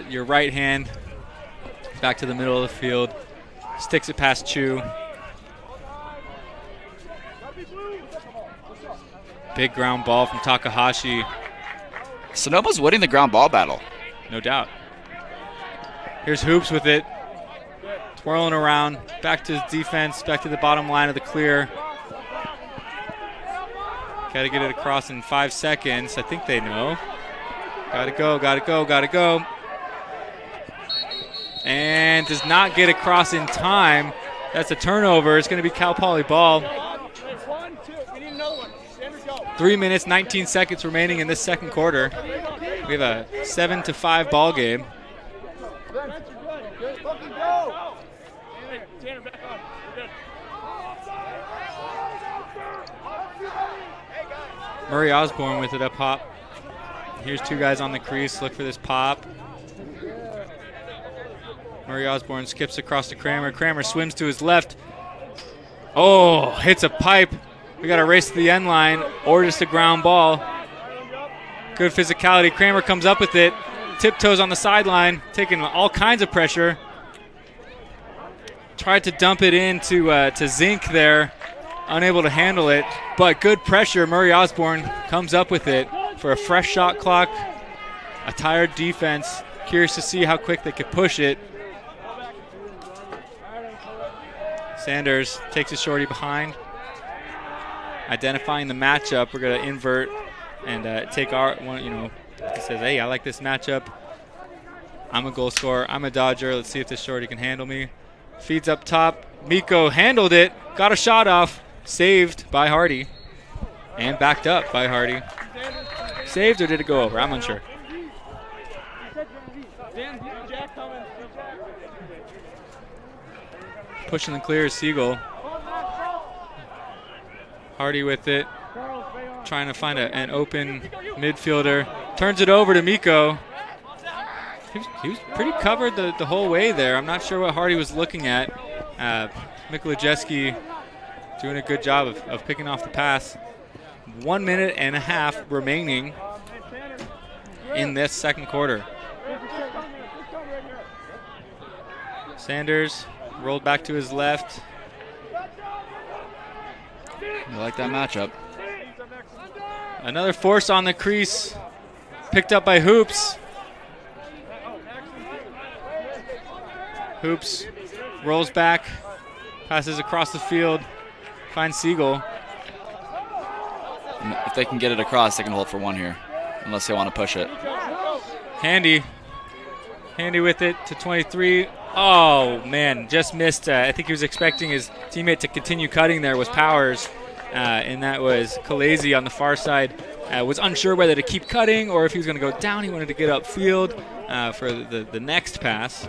your right hand, back to the middle of the field. Sticks it past Chu. Big ground ball from Takahashi. Sonoma's winning the ground ball battle. No doubt. Here's Hoops with it. Twirling around. Back to his defense. Back to the bottom line of the clear. Got to get it across in 5 seconds. I think they know. Got to go. And does not get across in time. That's a turnover. It's going to be Cal Poly ball. 3 minutes, 19 seconds remaining in this second quarter. We have a 7-5 ball game. Murray Osborne with it up hop. Here's 2 guys on the crease. Look for this pop. Murray Osborne skips across to Kramer. Kramer swims to his left. Oh, hits a pipe. We got to race to the end line or just a ground ball. Good physicality. Kramer comes up with it. Tiptoes on the sideline, taking all kinds of pressure. Tried to dump it into to Zink there. Unable to handle it, but good pressure. Murray Osborne comes up with it for a fresh shot clock. A tired defense. Curious to see how quick they could push it. Sanders takes a shorty behind. Identifying the matchup, we're going to invert and take our one. He says, "Hey, I like this matchup. I'm a goal scorer. I'm a dodger. Let's see if this shorty can handle me." Feeds up top. Miko handled it. Got a shot off. Saved by Hardy. And backed up by Hardy. Saved or did it go over? I'm unsure. Pushing the clear is Siegel. Hardy with it. Trying to find an open midfielder. Turns it over to Miko. He was pretty covered the whole way there. I'm not sure what Hardy was looking at. Mikolajewski doing a good job of picking off the pass. 1 minute and a half remaining in this second quarter. Sanders rolled back to his left. I like that matchup. Another force on the crease. Picked up by Hoops. Hoops rolls back, passes across the field, finds Siegel. If they can get it across, they can hold for one here, unless they want to push it. Handy with it to 23. Oh, man, just missed. I think he was expecting his teammate to continue cutting there was Powers, and that was Khaleesi on the far side. Was unsure whether to keep cutting or if he was going to go down. He wanted to get upfield for the next pass.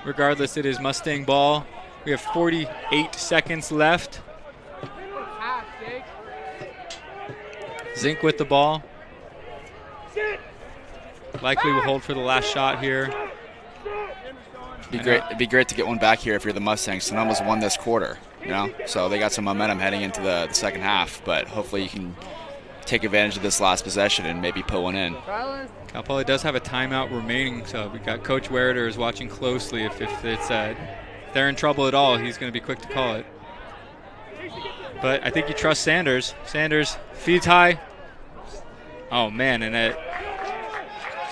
Regardless, it is Mustang ball. We have 48 seconds left. Zink with the ball. Likely will hold for the last shot here. It'd be great to get one back here if you're the Mustangs. Sonoma's won this quarter, so they got some momentum heading into the second half. But hopefully you can take advantage of this last possession and maybe put one in. Cal Poly does have a timeout remaining, so we got Coach Werder is watching closely. If it's they're in trouble at all, he's going to be quick to call it. But I think you trust Sanders. Sanders feeds high. Oh man, and that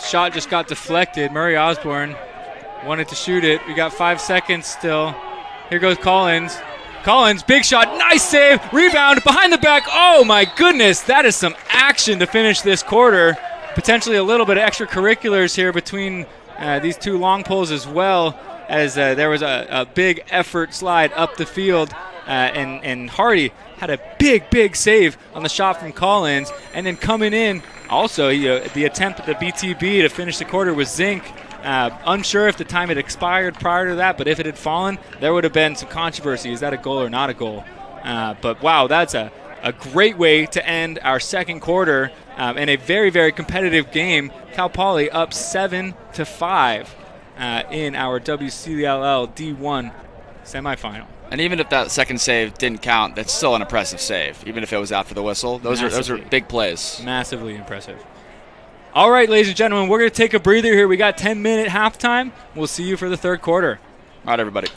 shot just got deflected. Murray Osborne wanted to shoot it. We got 5 seconds still. Here goes Collins. Collins, big shot, nice save, rebound, behind the back. Oh my goodness, that is some action to finish this quarter. Potentially a little bit of extracurriculars here between these two long poles as well, as there was a big effort slide up the field, and Hardy had a big save on the shot from Collins, and then coming in also the attempt at the BTB to finish the quarter was Zink. Unsure if the time had expired prior to that, but if it had fallen, there would have been some controversy. Is that a goal or not a goal? But wow, that's a great way to end our second quarter in a very competitive game. Cal Poly up 7-5 in our WCLL D1 semifinal. And even if that second save didn't count, that's still an impressive save, even if it was after the whistle. Those are big plays. Massively impressive. All right, ladies and gentlemen, we're going to take a breather here. We got 10-minute halftime. We'll see you for the third quarter. All right, everybody.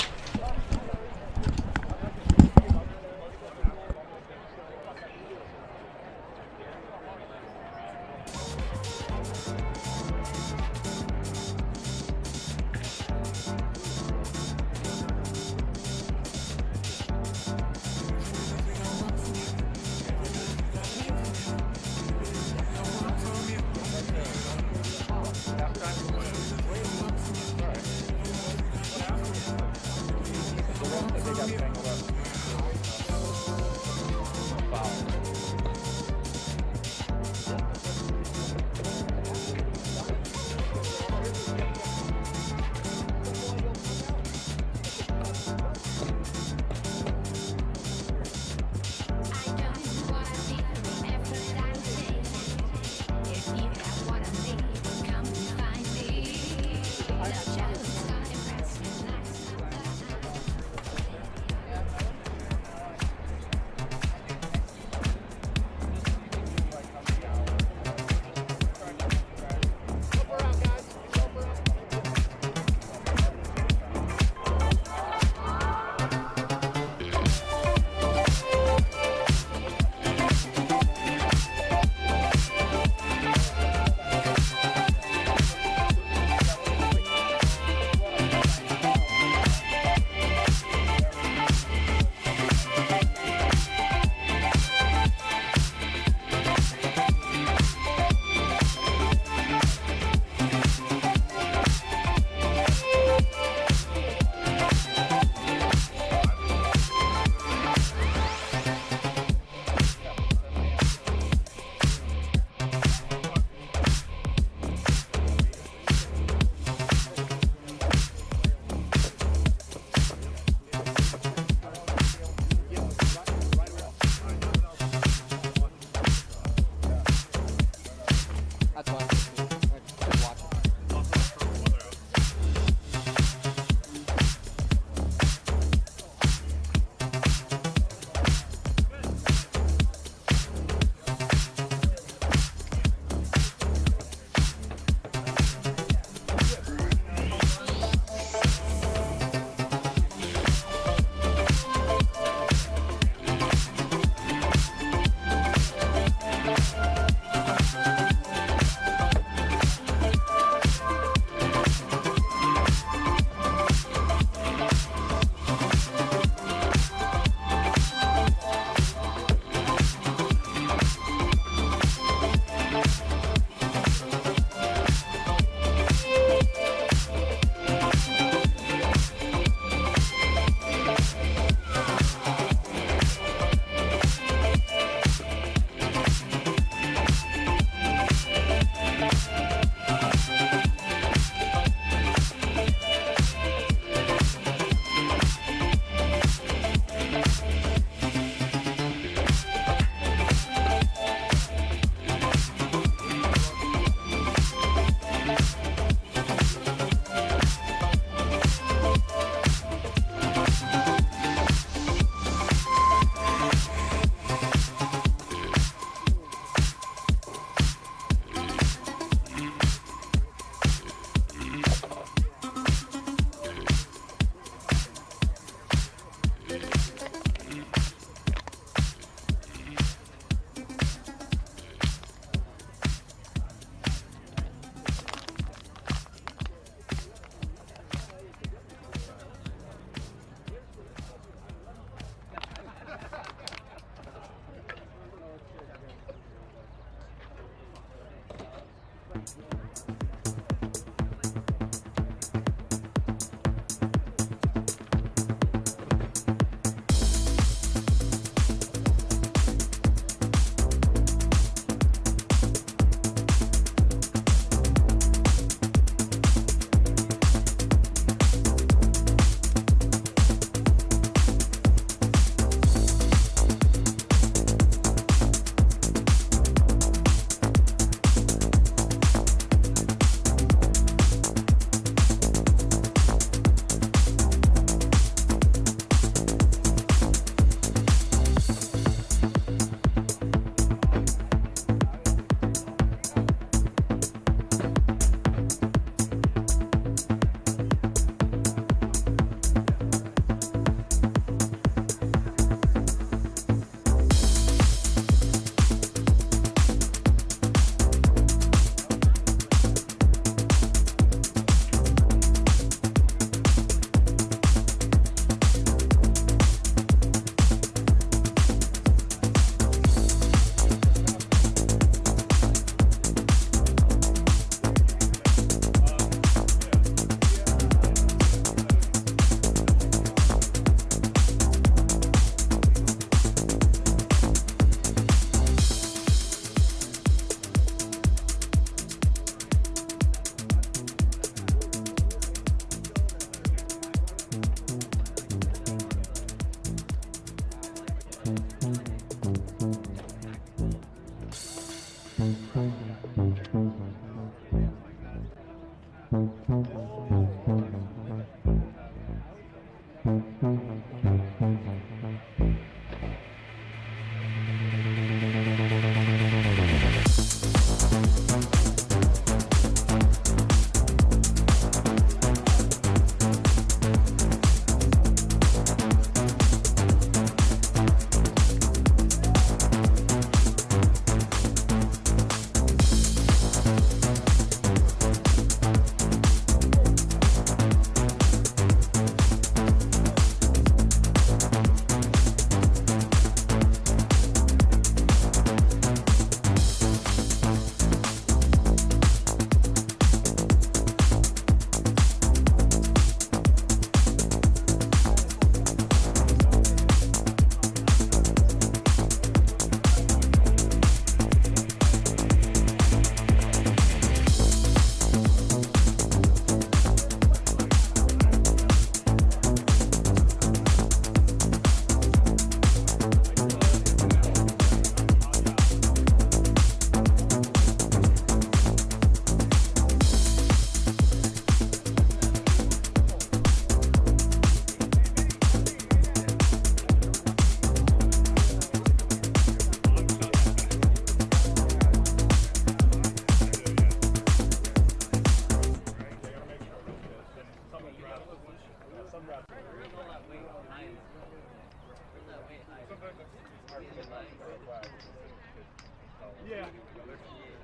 Yeah.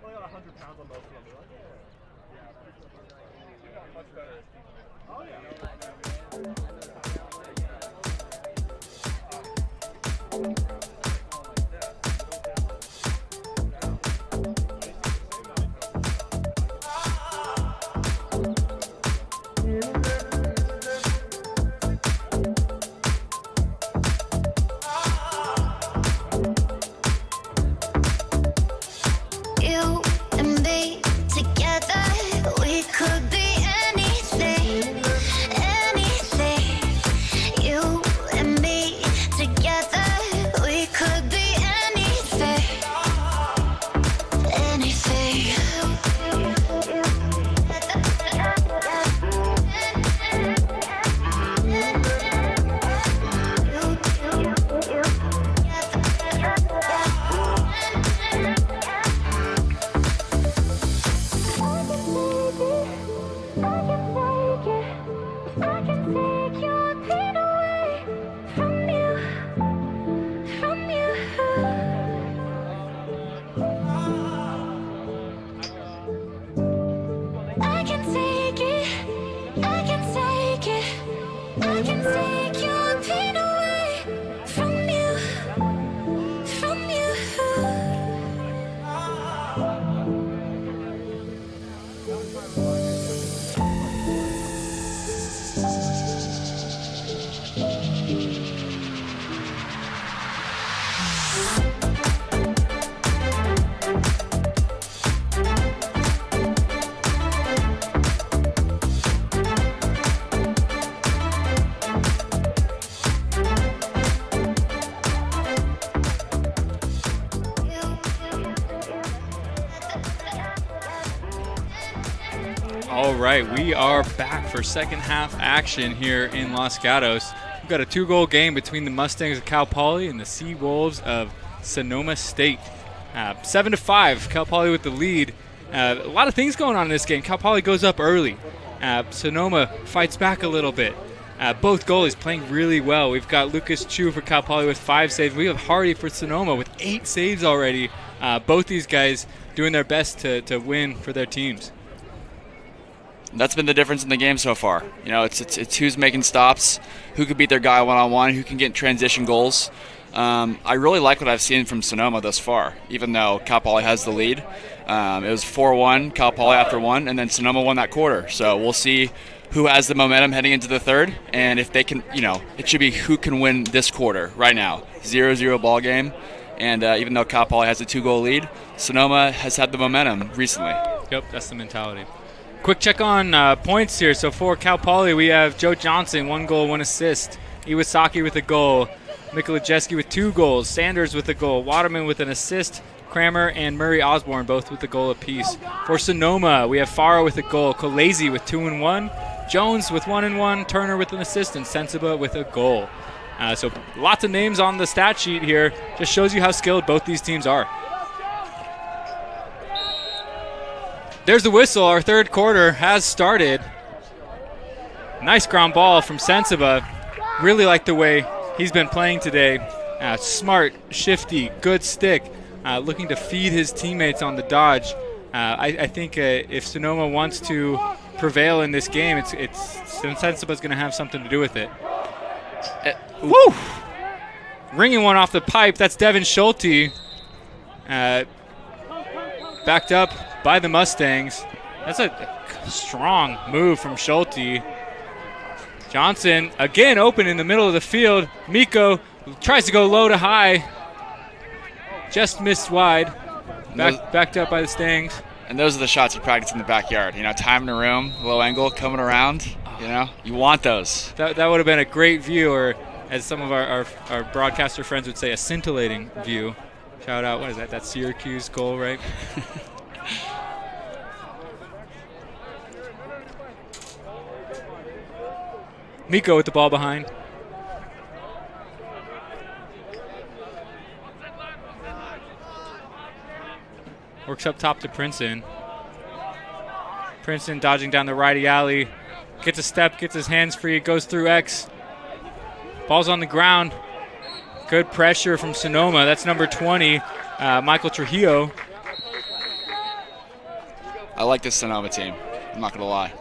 Only 100 pounds on most of them. Much better. Oh, yeah. You and me together, we could be anything, anything. You and me together, we could be anything, anything. I can take it, I can take it, I can take your pain away from you, from you. All right, we are back for second half action here in Los Gatos. We've got a 2-goal game between the Mustangs of Cal Poly and the Sea Wolves of Sonoma State. 7-5, Cal Poly with the lead. A lot of things going on in this game. Cal Poly goes up early. Sonoma fights back a little bit. Both goalies playing really well. We've got Lucas Chu for Cal Poly with 5 saves. We have Hardy for Sonoma with 8 saves already. Both these guys doing their best to win for their teams. That's been the difference in the game so far. You know, it's who's making stops, who could beat their guy one-on-one, who can get transition goals. I really like what I've seen from Sonoma thus far, even though Cal Poly has the lead. It was 4-1, Cal Poly after 1, and then Sonoma won that quarter. So we'll see who has the momentum heading into the third, and if they can, you know, it should be who can win this quarter right now. 0-0 ball game, and even though Cal Poly has a 2-goal lead, Sonoma has had the momentum recently. Yep, that's the mentality. Quick check on points here. So for Cal Poly, we have Joe Johnson, 1 goal, 1 assist. Iwasaki with a goal. Mikolajeski with 2 goals. Sanders with a goal. Waterman with an assist. Kramer and Murray Osborne both with a goal apiece. For Sonoma, we have Faro with a goal. Kolese with 2 and 1. Jones with 1 and 1. Turner with an assist. And Sensiba with a goal. So lots of names on the stat sheet here. Just shows you how skilled both these teams are. There's the whistle. Our third quarter has started. Nice ground ball from Sensiba. Really like the way he's been playing today. Smart, shifty, good stick. Looking to feed his teammates on the dodge. I think if Sonoma wants to prevail in this game, Sensiba's going to have something to do with it. Woo! Ringing one off the pipe. That's Devin Schulte. Backed up by the Mustangs. That's a strong move from Schulte. Johnson again open in the middle of the field. Miko tries to go low to high. Just missed wide. Backed up by the Stangs. And those are the shots you practice in the backyard. You know, time in the room, low angle, coming around. You know, you want those. That would have been a great view, or as some of our broadcaster friends would say, a scintillating view. Shout out, what is that? That's Syracuse goal, right? Miko with the ball behind. Works up top to Princeton. Princeton dodging down the righty alley. gets a step, gets his hands free, goes through X. Ball's on the ground. Good pressure from Sonoma. That's number 20, Michael Trujillo. I like this Sonoma team. I'm not going to lie.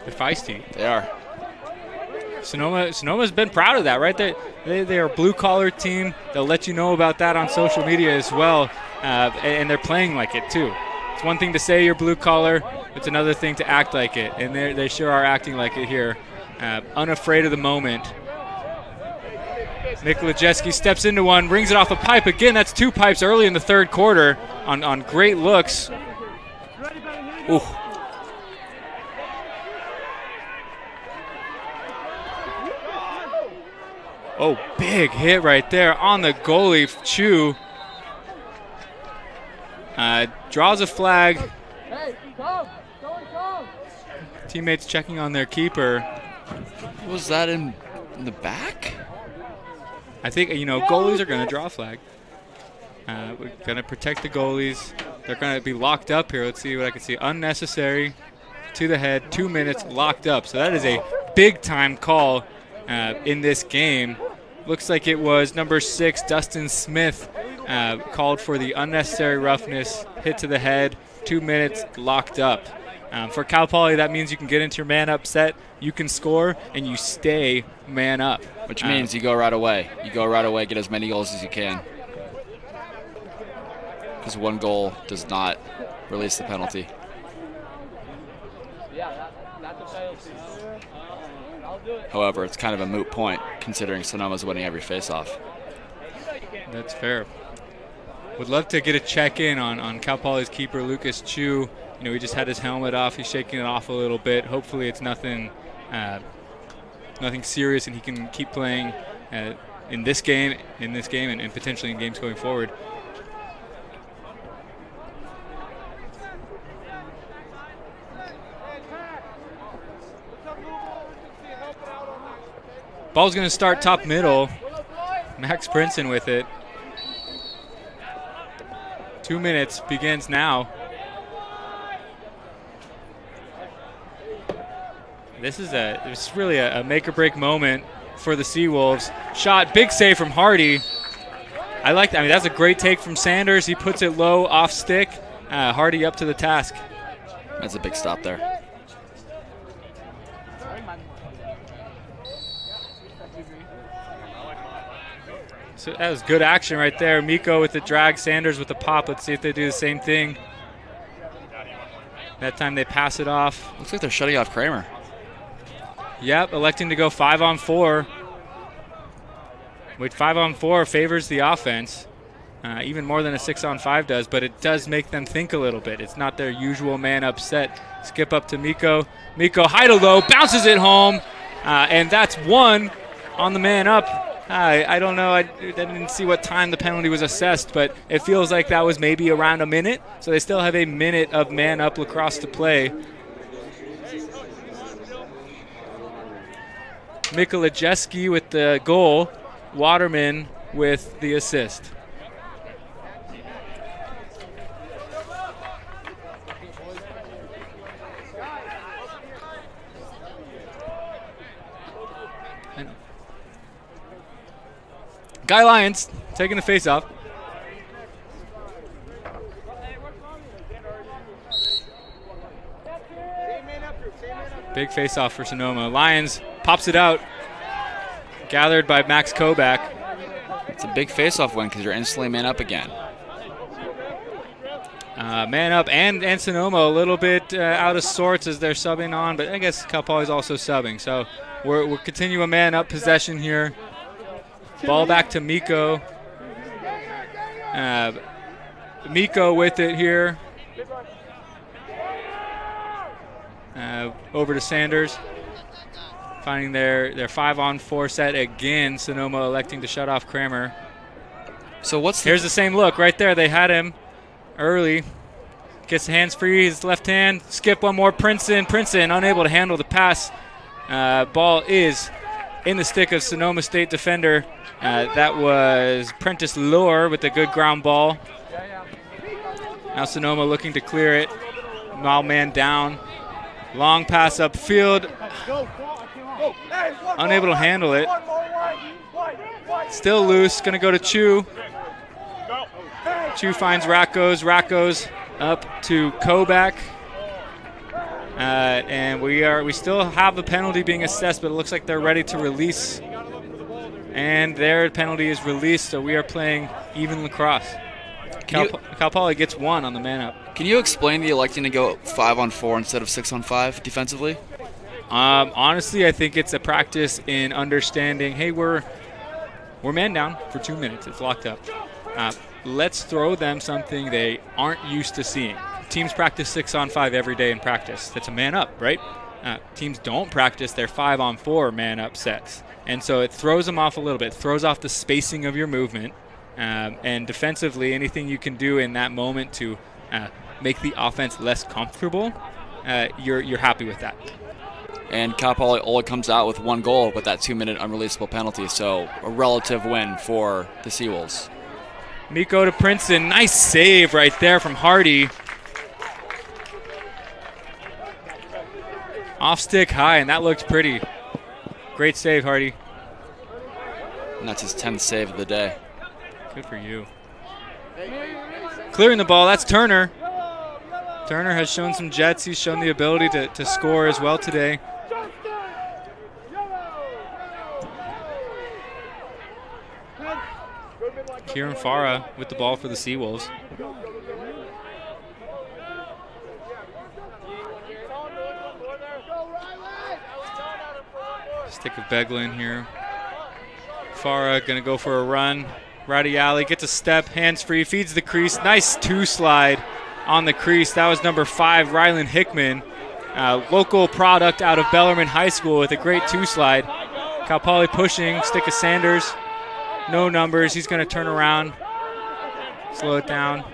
They're feisty. They are. Sonoma's been proud of that, right? They are a blue-collar team. They'll let you know about that on social media as well, and they're playing like it too. It's one thing to say you're blue-collar. It's another thing to act like it, and they sure are acting like it here. Unafraid of the moment. Nick Lejeski steps into one, rings it off a pipe. Again, that's 2 pipes early in the third quarter on great looks. Ooh. Oh, big hit right there on the goalie, Chu. Draws a flag. Teammates checking on their keeper. Was that in the back? I think, goalies are going to draw a flag. We're going to protect the goalies. They're going to be locked up here. Let's see what I can see. Unnecessary to the head, 2 minutes locked up. So that is a big-time call in this game. Looks like it was number 6, Dustin Smith, called for the unnecessary roughness, hit to the head, 2 minutes locked up. For Cal Poly, that means you can get into your man-up set, you can score, and you stay man-up. Which means you go right away. You go right away, get as many goals as you can. Because 1 goal does not release the penalty. However, it's kind of a moot point considering Sonoma's winning every face-off. That's fair. Would love to get a check-in on Cal Poly's keeper, Lucas Chu. He just had his helmet off. He's shaking it off a little bit. Hopefully it's nothing serious, and he can keep playing in this game, and potentially in games going forward. Ball's going to start top middle. Max Princeton with it. 2 minutes begins now. This is really a make or break moment for the Seawolves. Shot, big save from Hardy. I like that. That's a great take from Sanders. He puts it low off stick. Hardy up to the task. That's a big stop there. So that was good action right there. Miko with the drag, Sanders with the pop. Let's see if they do the same thing. That time they pass it off. Looks like they're shutting off Kramer. Yep, electing to go 5-on-4. Which 5-on-4 favors the offense, even more than a 6-on-5 does, but it does make them think a little bit. It's not their usual man-up set. Skip up to Miko. Miko high to low, bounces it home, and that's 1 on the man-up. I don't know. I didn't see what time the penalty was assessed, but it feels like that was maybe around a minute. So they still have a minute of man-up lacrosse to play. Mika Lejeski with the goal. Waterman with the assist. Guy Lyons taking the face off. Big face off for Sonoma. Lyons pops it out. Gathered by Max Koback. It's a big face-off win because you're instantly man up again. Man up and Sonoma a little bit out of sorts as they're subbing on, but I guess Cal Poly is also subbing. So we'll continue a man up possession here. Ball back to Miko. Miko with it here. Over to Sanders. Finding their 5-on-4 set again. Sonoma electing to shut off Kramer. So here's the same look right there. They had him early. Gets hands free. His left hand. Skip one more. Princeton unable to handle the pass. Ball is in the stick of Sonoma State defender. That was Prentice Lohr with a good ground ball. Now Sonoma looking to clear it. While man down. Long pass upfield. Unable to handle it. Still loose. Going to go to Chu. Chu finds Rackos. Rackos up to Kobach. And we still have the penalty being assessed, but it looks like they're ready to release. And their penalty is released, so we are playing even lacrosse. Cal Poly gets 1 on the man up. Can you explain the electing to go 5-on-4 instead of 6-on-5 defensively? Honestly, I think it's a practice in understanding, hey, we're man down for 2 minutes. It's locked up. Let's throw them something they aren't used to seeing. Teams practice 6-on-5 every day in practice. That's a man up, right? Teams don't practice their 5-on-4 man up sets. And so it throws them off a little bit. It throws off the spacing of your movement. And defensively, anything you can do in that moment to make the offense less comfortable, you're happy with that. And Cal Poly only comes out with 1 goal with that 2-minute unreleasable penalty, so a relative win for the Seawolves. Miko to Princeton. Nice save right there from Hardy. Off stick high, and that looked pretty. Great save, Hardy. And that's his 10th save of the day. Good for you. Clearing the ball, that's Turner. Turner has shown some jets. He's shown the ability to score as well today. Kieran Farah with the ball for the Seawolves. Stick of Beglin here. Farah gonna go for a run. Righty alley, gets a step, hands free, feeds the crease. Nice 2-slide on the crease. That was number 5, Rylan Hickman. Local product out of Bellarmine High School with a great 2-slide. Cal Poly pushing, stick of Sanders. No numbers, he's gonna turn around. Slow it down.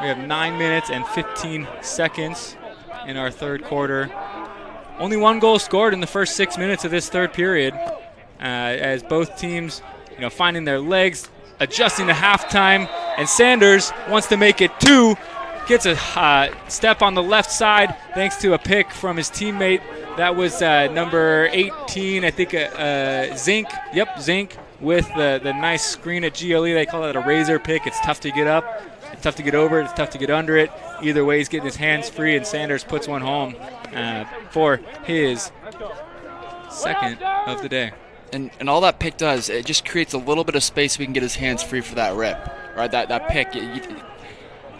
We have 9 minutes and 15 seconds in our third quarter. Only 1 goal scored in the first 6 minutes of this third period, as both teams, finding their legs, adjusting to halftime. And Sanders wants to make it 2. Gets a step on the left side thanks to a pick from his teammate. That was number 18, I think, Zink. Yep, Zink with the nice screen at GLE. They call it a razor pick. It's tough to get up. It's tough to get over it. It's tough to get under it. Either way, he's getting his hands free, and Sanders puts one home for his second of the day. And all that pick does, it just creates a little bit of space so we can get his hands free for that rip. Right? That pick,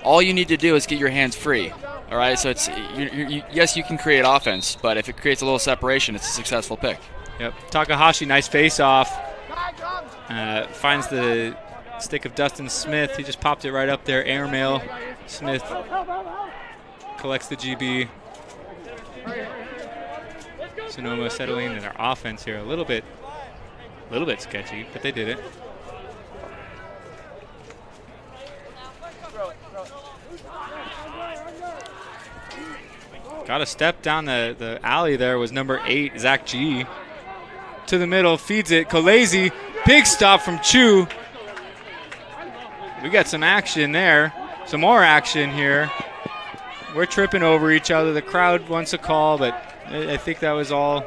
all you need to do is get your hands free. All right? So it's yes, you can create offense, but if it creates a little separation, it's a successful pick. Yep. Takahashi, nice face-off. Finds the stick of Dustin Smith. He just popped it right up there. Airmail. Smith collects the GB. Sonoma settling in their offense here a little bit sketchy, but they did it. Got a step down the alley there was number 8, Zach G. To the middle, feeds it. Kolesi, big stop from Chu. We got some action there. Some more action here. We're tripping over each other. The crowd wants a call, but I think that was all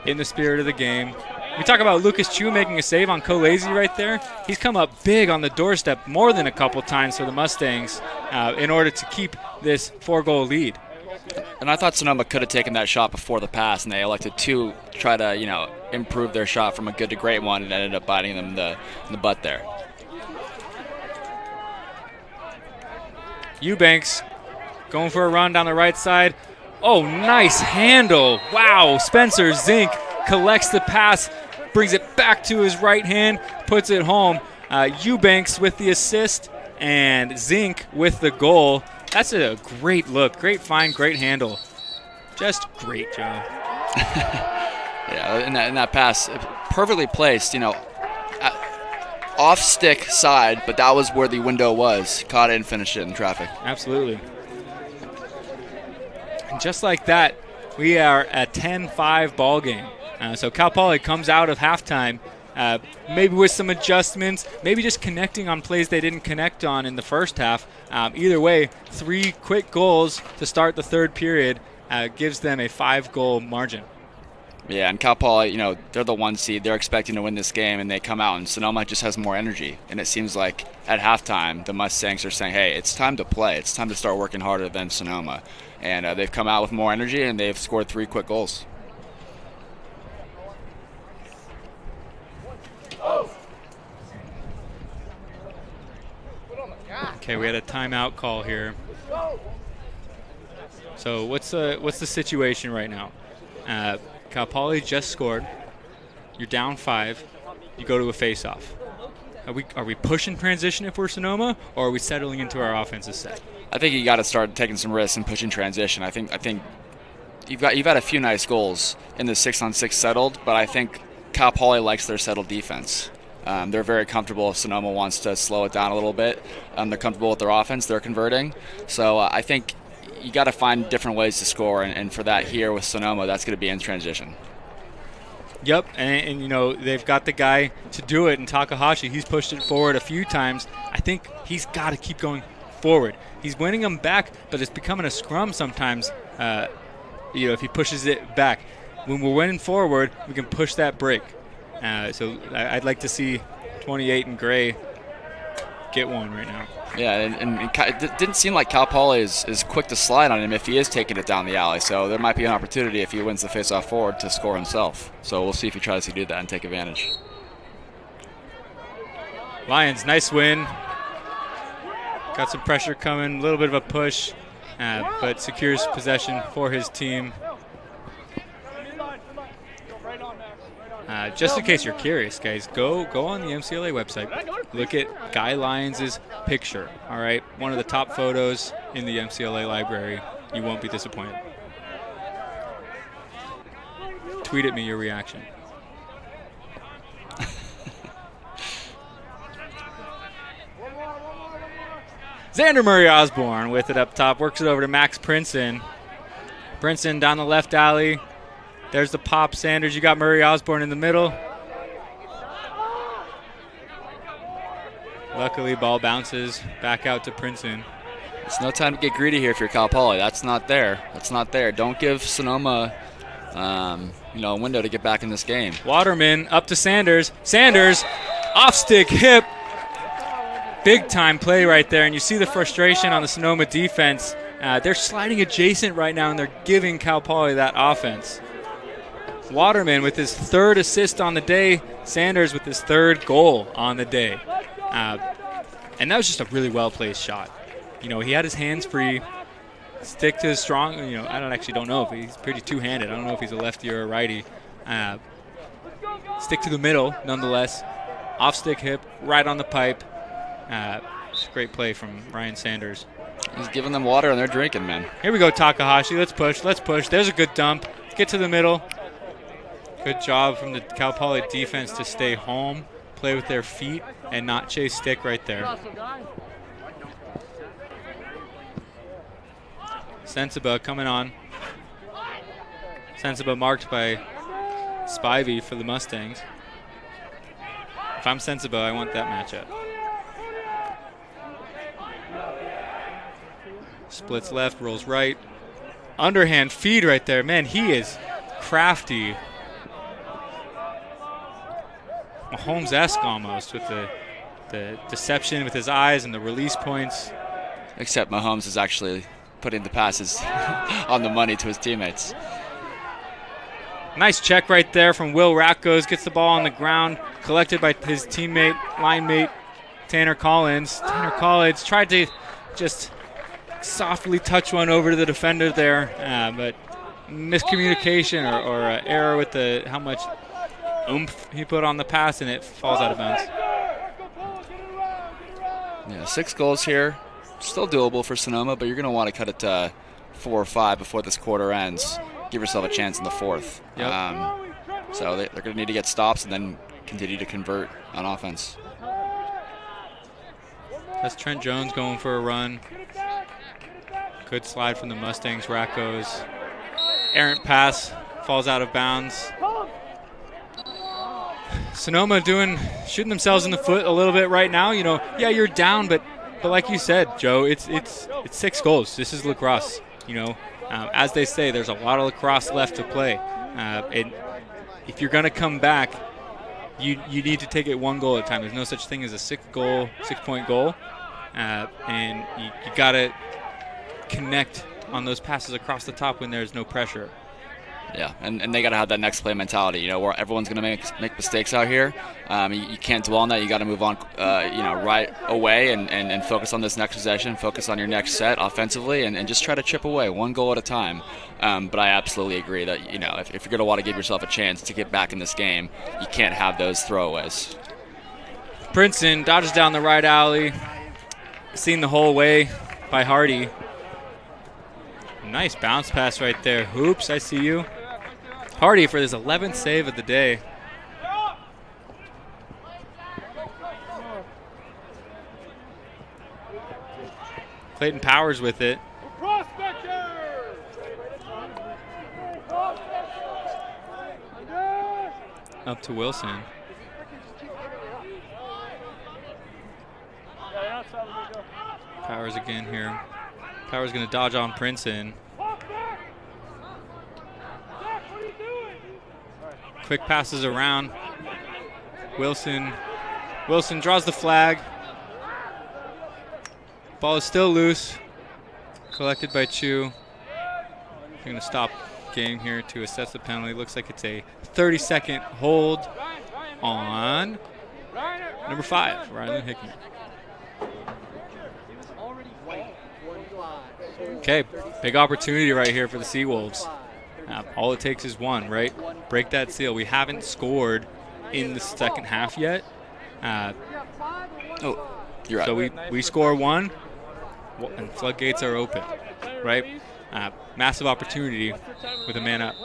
in the spirit of the game. We talk about Lucas Chu making a save on Kolesi right there. He's come up big on the doorstep more than a couple times for the Mustangs in order to keep this 4-goal lead. And I thought Sonoma could have taken that shot before the pass, and they elected to try to, improve their shot from a good to great one, and ended up biting them in the butt there. Eubanks going for a run down the right side. Oh, nice handle. Wow, Spencer Zink collects the pass, brings it back to his right hand, puts it home. Eubanks with the assist, and Zink with the goal. That's a great look, great find, great handle. Just great job. Yeah, in that pass, perfectly placed, off stick side, but that was where the window was. Caught it and finished it in traffic. Absolutely. And just like that, we are a 10-5 ball game. So Cal Poly comes out of halftime maybe with some adjustments, maybe just connecting on plays they didn't connect on in the first half. Either way, 3 quick goals to start the third period gives them a 5-goal margin. Yeah, and Cal Poly, they're the 1 seed. They're expecting to win this game, and they come out, and Sonoma just has more energy. And it seems like at halftime, the Mustangs are saying, hey, it's time to play. It's time to start working harder than Sonoma. And they've come out with more energy, and they've scored 3 quick goals. Okay, we had a timeout call here. So what's the situation right now? Cal Poly just scored. You're down 5. You go to a face-off. Are we pushing transition if we're Sonoma, or are we settling into our offensive set? I think you got to start taking some risks and pushing transition. I think you've had a few nice goals in the 6-on-6 settled, but I think Cal Poly likes their settled defense. They're very comfortable if Sonoma wants to slow it down a little bit. They're comfortable with their offense. They're converting. So I think you got to find different ways to score, and for that here with Sonoma, that's going to be in transition. Yep, and they've got the guy to do it in Takahashi. He's pushed it forward a few times. I think he's got to keep going forward. He's winning them back, but it's becoming a scrum sometimes, if he pushes it back. When we're winning forward, we can push that break. So I'd like to see 28 in gray get one right now. Yeah, and it didn't seem like Cal Poly is quick to slide on him if he is taking it down the alley. So there might be an opportunity if he wins the faceoff forward to score himself. So we'll see if he tries to do that and take advantage. Lions, nice win. Got some pressure coming, a little bit of a push, but secures possession for his team. Just in case you're curious, guys, go on the MCLA website. Look at Guy Lyons' picture, all right? One of the top photos in the MCLA library. You won't be disappointed. Tweet at me your reaction. Xander Murray Osborne with it up top. Works it over to Max Princeton. Princeton down the left alley. There's the pop. Sanders, you got Murray Osborne in the middle. Luckily, ball bounces back out to Princeton. It's no time to get greedy here if you're Cal Poly. That's not there. That's not there. Don't give Sonoma, a window to get back in this game. Waterman up to Sanders. Sanders, off stick, hip. Big time play right there, and you see the frustration on the Sonoma defense. They're sliding adjacent right now, and they're giving Cal Poly that offense. Waterman with his 3rd assist on the day. Sanders with his 3rd goal on the day. And that was just a really well-placed shot. He had his hands free. Stick to his strong, I don't know if he's pretty two-handed. I don't know if he's a lefty or a righty. Stick to the middle, nonetheless. Off-stick hip, right on the pipe. It's a great play from Ryan Sanders. He's giving them water and they're drinking, man. Here we go, Takahashi. Let's push. There's a good dump. Get to the middle. Good job from the Cal Poly defense to stay home, play with their feet, and not chase stick right there. Sensiba coming on. Sensiba marked by Spivey for the Mustangs. If I'm Sensiba, I want that matchup. Splits left, rolls right. Underhand feed right there. Man, he is crafty. Mahomes-esque almost with the deception with his eyes and the release points. Except Mahomes is actually putting the passes on the money to his teammates. Nice check right there from Will Ratkos. Gets the ball on the ground, collected by his teammate, line mate, Tanner Collins. Tanner Collins tried to just softly touch one over to the defender there, but miscommunication or error with how much oomph he put on the pass, and it falls out of bounds. Yeah, 6 goals here. Still doable for Sonoma, but you're going to want to cut it to 4 or 5 before this quarter ends. Give yourself a chance in the 4th. Yep. So they're going to need to get stops and then continue to convert on offense. That's Trent Jones going for a run. Good slide from the Mustangs. Ratkos. Errant pass falls out of bounds. Sonoma shooting themselves in the foot a little bit right now. You know, yeah, you're down, but like you said, Joe, it's 6 goals. This is lacrosse. You know, as they say, there's a lot of lacrosse left to play. And if you're going to come back, you need to take it 1 goal at a time. There's no such thing as a 6-point goal. And you got to connect on those passes across the top when there's no pressure. Yeah, and they got to have that next play mentality, you know, where everyone's going to make mistakes out here. You can't dwell on that. You got to move on, you know, right away and focus on this next possession, focus on your next set offensively, and just try to chip away 1 goal at a time. But I absolutely agree that, you know, if you're going to want to give yourself a chance to get back in this game, you can't have those throwaways. Princeton dodges down the right alley, seen the whole way by Hardy. Nice bounce pass right there. Hoops, I see you. Hardy for his 11th save of the day. Clayton Powers with it. Up to Wilson. Powers again here. Powers going to dodge on Princeton. Quick passes around. Wilson draws the flag. Ball is still loose. Collected by Chu. They're going to stop game here to assess the penalty. Looks like it's a 30-second hold on number 5, Rylan Hickman. Okay, big opportunity right here for the Seawolves. All it takes is 1, right? Break that seal. We haven't scored in the second half yet. You're right. So we score 1, and floodgates are open, right? Massive opportunity with a man up.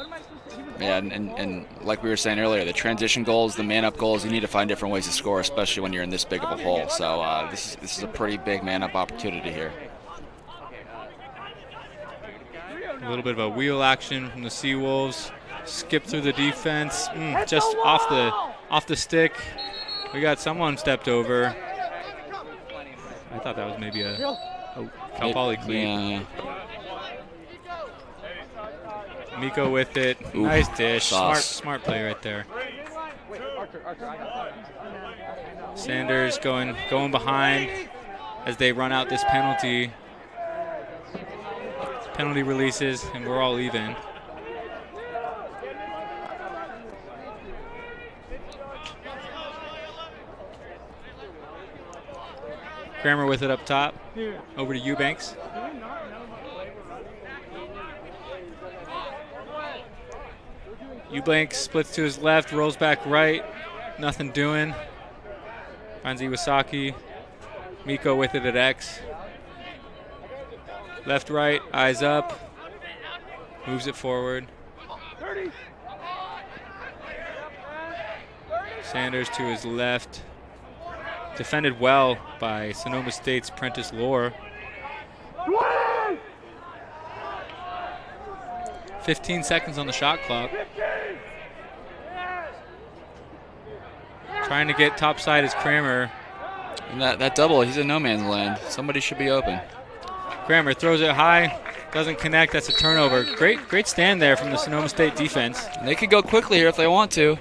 Yeah, and like we were saying earlier, the transition goals, the man-up goals, you need to find different ways to score, especially when you're in this big of a hole. So this is a pretty big man-up opportunity here. A little bit of a wheel action from the Seawolves. Skip through the defense, just off the stick. We got someone stepped over. I thought that was maybe a Cal Poly cleat. Yeah. Miko with it. Ooh, nice dish. sauce. Smart play right there. Sanders going behind as they run out this penalty. Penalty releases, and we're all even. Kramer with it up top. Over to Eubanks. Eubanks splits to his left, rolls back right. Nothing doing. Finds Iwasaki. Miko with it at X. Left, right, eyes up. Moves it forward. Sanders to his left. Defended well by Sonoma State's Prentice Lohr. 15 seconds on the shot clock. Trying to get topside is Kramer. And that double, he's in no man's land. Somebody should be open. Kramer throws it high, doesn't connect. That's a turnover. Great stand there from the Sonoma State defense. And they could go quickly here if they want to.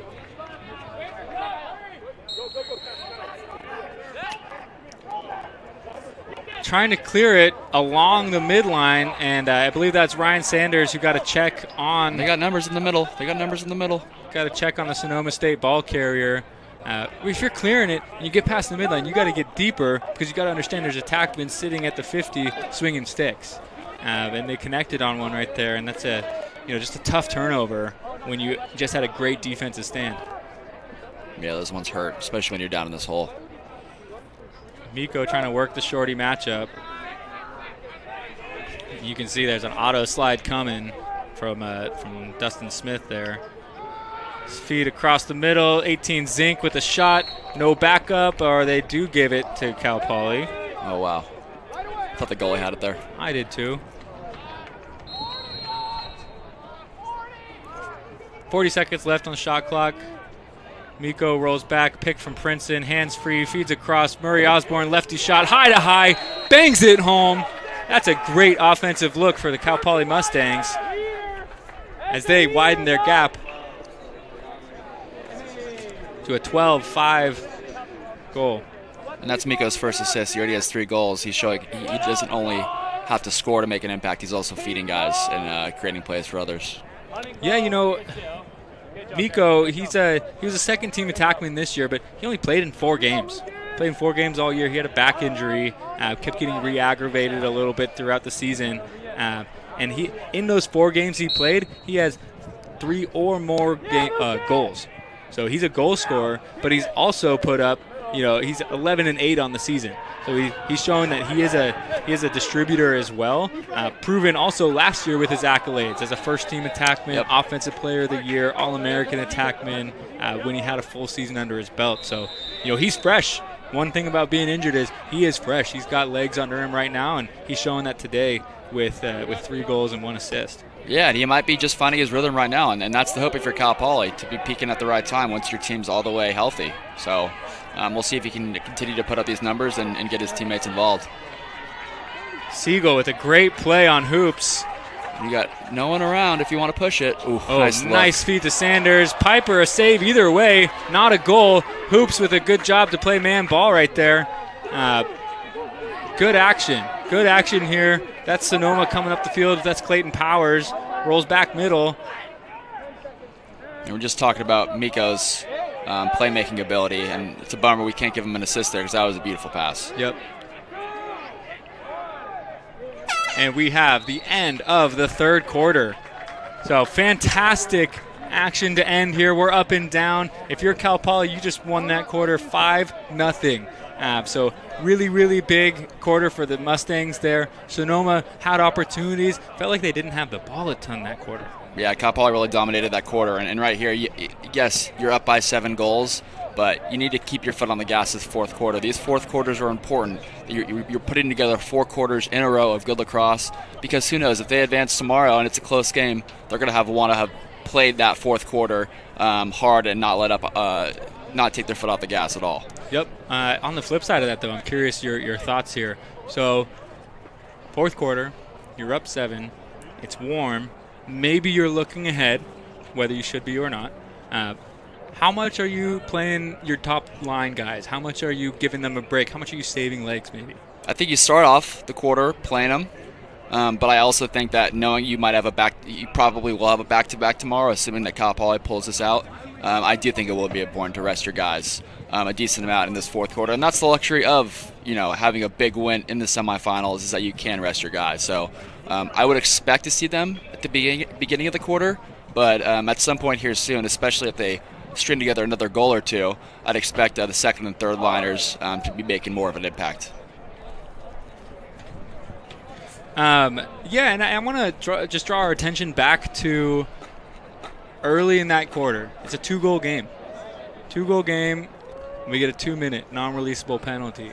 Trying to clear it along the midline, and I believe that's Ryan Sanders who got a check on. They got numbers in the middle. Got a check on the Sonoma State ball carrier. If you're clearing it and you get past the midline, you got to get deeper because you got to understand there's a tackman sitting at the 50 swinging sticks. And they connected on one right there, and that's just a tough turnover when you just had a great defensive stand. Yeah, those ones hurt, especially when you're down in this hole. Miko trying to work the shorty matchup. You can see there's an auto slide coming from Dustin Smith there. His feet across the middle. 18 Zink with a shot. No backup, or they do give it to Cal Poly. Oh, wow. I thought the goalie had it there. I did too. 40 seconds left on the shot clock. Miko rolls back, pick from Princeton, hands free, feeds across. Murray Osborne, lefty shot, high to high, bangs it home. That's a great offensive look for the Cal Poly Mustangs as they widen their gap to a 12-5 goal. And that's Miko's first assist. He already has 3 goals. He's showing he doesn't only have to score to make an impact. He's also feeding guys and creating plays for others. Yeah, you know, Miko, he was a second-team attackman this year, but he only played in 4 games. Played in 4 games all year. He had a back injury, kept getting re-aggravated a little bit throughout the season. And he, in those 4 games he played, he has 3 or more goals. So he's a goal scorer, but he's also put up, you know, he's 11-8 on the season. So he's showing that he is a distributor as well. Proven also last year with his accolades as a first-team attackman, Offensive Player of the Year, All-American attackman when he had a full season under his belt. So, you know, he's fresh. One thing about being injured is he is fresh. He's got legs under him right now, and he's showing that today with 3 goals and 1 assist. Yeah, and he might be just finding his rhythm right now, and that's the hope for Cal Poly, to be peaking at the right time once your team's all the way healthy. So we'll see if he can continue to put up these numbers and get his teammates involved. Siegel with a great play on hoops. You got no one around if you want to push it. Ooh, nice feed to Sanders. Piper a save either way, not a goal. Hoops with a good job to play man ball right there. Good action here. That's Sonoma coming up the field. That's Clayton Powers. Rolls back middle. And we're just talking about Miko's playmaking ability, and it's a bummer we can't give him an assist there because that was a beautiful pass. Yep. And we have the end of the 3rd quarter. So fantastic action to end here. We're up and down. If you're Cal Poly, you just won that quarter 5-0. So really, really big quarter for the Mustangs there. Sonoma had opportunities. Felt like they didn't have the ball a ton that quarter. Yeah, Cal Poly really dominated that quarter. And right here, yes, you're up by 7 goals, but you need to keep your foot on the gas this 4th quarter. These 4th quarters are important. You're putting together 4 quarters in a row of good lacrosse, because who knows, if they advance tomorrow and it's a close game, they're going to want to have played that 4th quarter hard and not let up, not take their foot off the gas at all. Yep. On the flip side of that, though, I'm curious your thoughts here. So 4th quarter, you're up 7. It's warm. Maybe you're looking ahead, whether you should be or not. How much are you playing your top line guys? How much are you giving them a break? How much are you saving legs maybe? I think you start off the quarter playing them, but I also think that knowing you probably will have a back-to-back tomorrow, assuming that Cal Poly pulls this out. I do think it will be important to rest your guys a decent amount in this 4th quarter, and that's the luxury of having a big win in the semifinals, is that you can rest your guys. So I would expect to see them at the beginning of the quarter, but at some point here soon, especially if they string together another goal or 2, I'd expect the 2nd and 3rd liners to be making more of an impact. And I want to just draw our attention back to early in that quarter. It's a 2-goal game. 2-goal game. We get a 2-minute non-releasable penalty.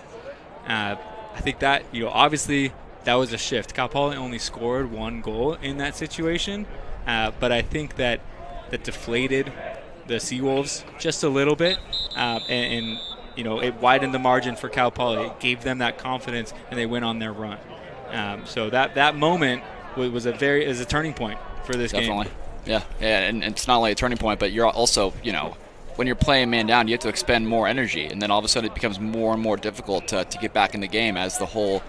I think that, obviously that was a shift. Cal Poly only scored 1 goal in that situation, but I think that deflated the Seawolves just a little bit, and it widened the margin for Cal Poly. It gave them that confidence, and they went on their run. So that moment was a turning point for this game. Definitely. Yeah, and it's not only a turning point, but you're also, when you're playing man down, you have to expend more energy, and then all of a sudden it becomes more and more difficult to get back in the game as the hole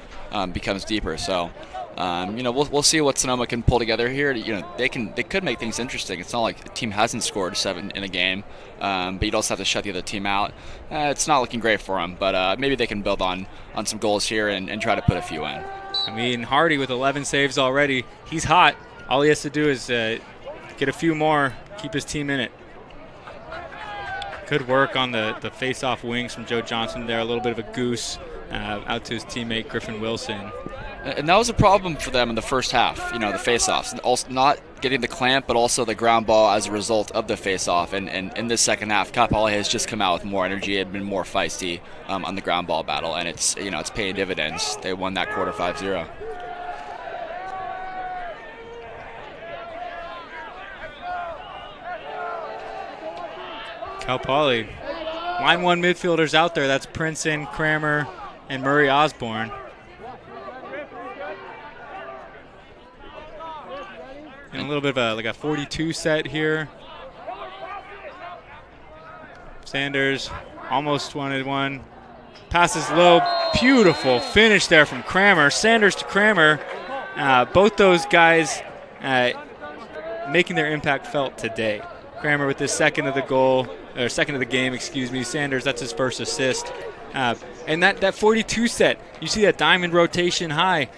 becomes deeper. So, we'll see what Sonoma can pull together here. They could make things interesting. It's not like the team hasn't scored 7 in a game, but you'd also have to shut the other team out. It's not looking great for them, but maybe they can build on some goals here and try to put a few in. I mean, Hardy with 11 saves already. He's hot. All he has to do is get a few more, keep his team in it. Good work on the face-off wings from Joe Johnson there. A little bit of a goose out to his teammate Griffin Wilson. And that was a problem for them in the first half, the face-offs. Also not getting the clamp, but also the ground ball as a result of the face-off. And in this second half, Cal Poly has just come out with more energy and been more feisty on the ground ball battle. And it's paying dividends. They won that quarter 5-0. Cal Poly. Line 1 midfielders out there. That's Princeton, Kramer, and Murray Osborne. And a little bit of like a 42 set here. Sanders almost wanted one. Passes low. Beautiful finish there from Kramer. Sanders to Kramer. Both those guys making their impact felt today. Kramer with his second of the game, excuse me. Sanders, that's his first assist. And that 42 set, you see that diamond rotation high.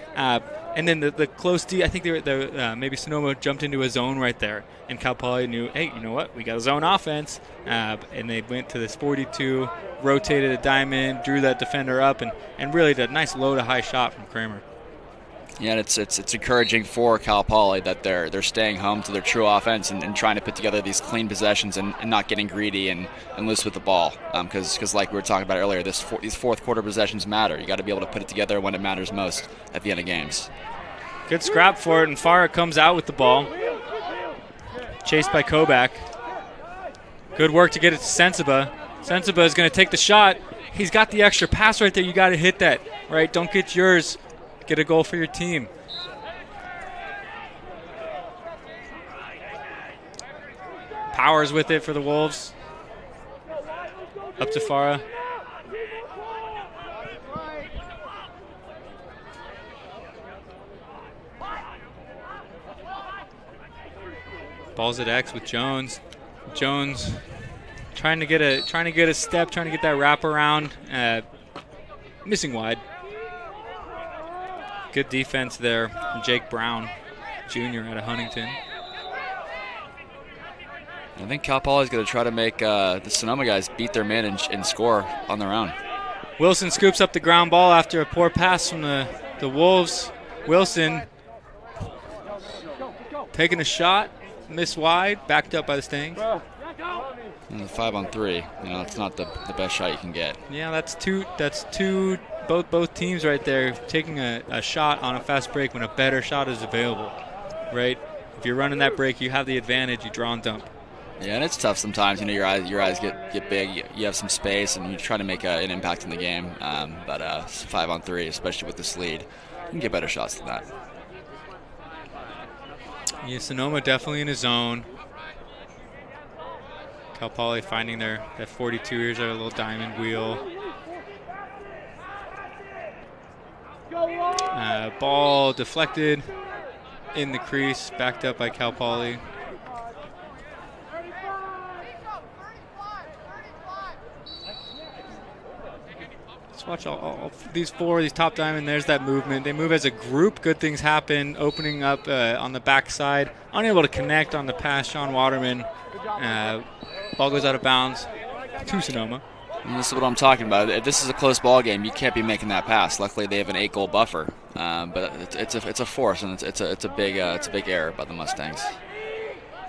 And then the close D, I think maybe Sonoma jumped into a zone right there. And Cal Poly knew, hey, you know what? We got a zone offense. And they went to this 42, rotated a diamond, drew that defender up, and really did a nice low to high shot from Kramer. Yeah, and it's encouraging for Cal Poly that they're staying home to their true offense and trying to put together these clean possessions and not getting greedy and loose with the ball. Because like we were talking about earlier, these fourth quarter possessions matter. You got to be able to put it together when it matters most at the end of games. Good scrap for it, and Farah comes out with the ball. Chased by Kobach. Good work to get it to Sensiba. Sensiba is going to take the shot. He's got the extra pass right there. You got to hit that, right? Don't get yours. Get a goal for your team. Powers with it for the Wolves. Up to Farah. Balls at X with Jones. Jones trying to get a step, trying to get that wrap around. Missing wide. Good defense there from Jake Brown, Jr. out of Huntington. I think Cal Poly is going to try to make the Sonoma guys beat their man and score on their own. Wilson scoops up the ground ball after a poor pass from the Wolves. Wilson taking a shot, missed wide, backed up by the Stings. And the 5-on-3, it's not the best shot you can get. Yeah, that's two. Both teams right there taking a shot on a fast break when a better shot is available, right? If you're running that break, you have the advantage. You draw and dump. Yeah, and it's tough sometimes. Your eyes get big. You have some space, and you try to make an impact in the game. But 5-on-3, especially with this lead, you can get better shots than that. Yeah, Sonoma definitely in his zone. Cal Poly finding that 42 years a little diamond wheel. Ball deflected in the crease, backed up by Cal Poly. Let's watch all these top diamond. There's that movement. They move as a group. Good things happen. Opening up on the backside. Unable to connect on the pass. Sean Waterman. Ball goes out of bounds to Sonoma. And this is what I'm talking about. If this is a close ball game, you can't be making that pass. Luckily, they have an 8-goal buffer, but it's a force, and it's a big error by the Mustangs.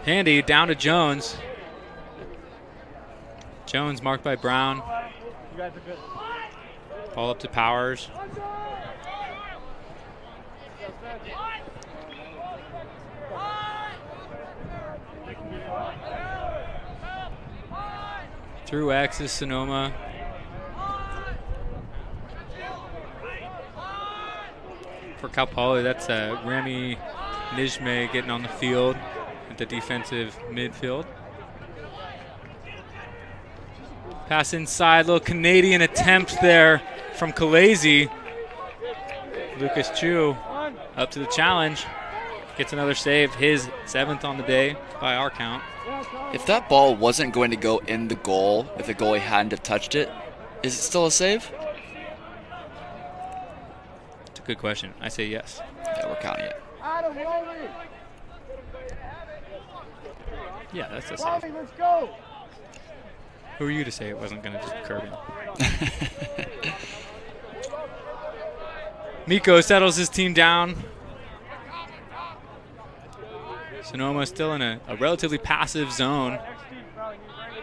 Handy down to Jones. Jones marked by Brown. Ball up to Powers. Through X is Sonoma. For Cal Poly, that's Remy Nijme getting on the field at the defensive midfield. Pass inside, little Canadian attempt there from Khaleesi. Lucas Chu up to the challenge. Gets another save, his 7th on the day by our count. If that ball wasn't going to go in the goal, if the goalie hadn't have touched it, is it still a save? It's a good question. I say yes. Yeah, we're counting it. Yeah, that's a save. Let's go. Who are you to say it wasn't going to just curve in? Miko settles his team down. Sonoma still in a relatively passive zone.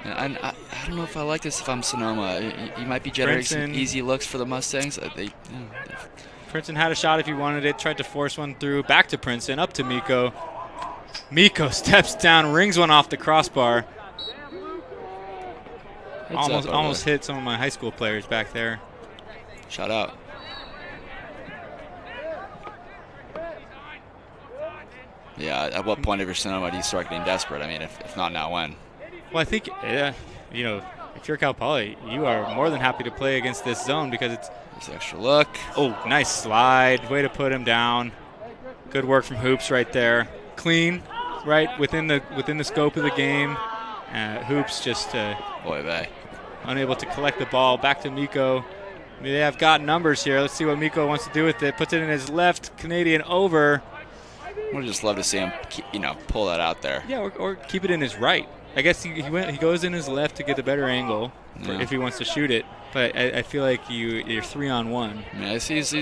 And I don't know if I like this if I'm Sonoma. You might be generating some easy looks for the Mustangs. Princeton had a shot if he wanted it, tried to force one through. Back to Princeton, up to Miko. Miko steps down, rings one off the crossbar. Almost hit some of my high school players back there. Shout out. Yeah, at what point of your Sonoma do you start getting desperate? I mean, if not now, when? Well, I think, you know, if you're Cal Poly, you are more than happy to play against this zone because it's... There's an extra look. Oh, nice slide. Way to put him down. Good work from Hoops right there. Clean, right, within the scope of the game. Hoops just unable to collect the ball. Back to Miko. They have got numbers here. Let's see what Miko wants to do with it. Puts it in his left Canadian over. I would just love to see him, pull that out there. Yeah, or keep it in his right. I guess he goes in his left to get the better angle if he wants to shoot it. But I feel like you're 3-on-1. Yeah,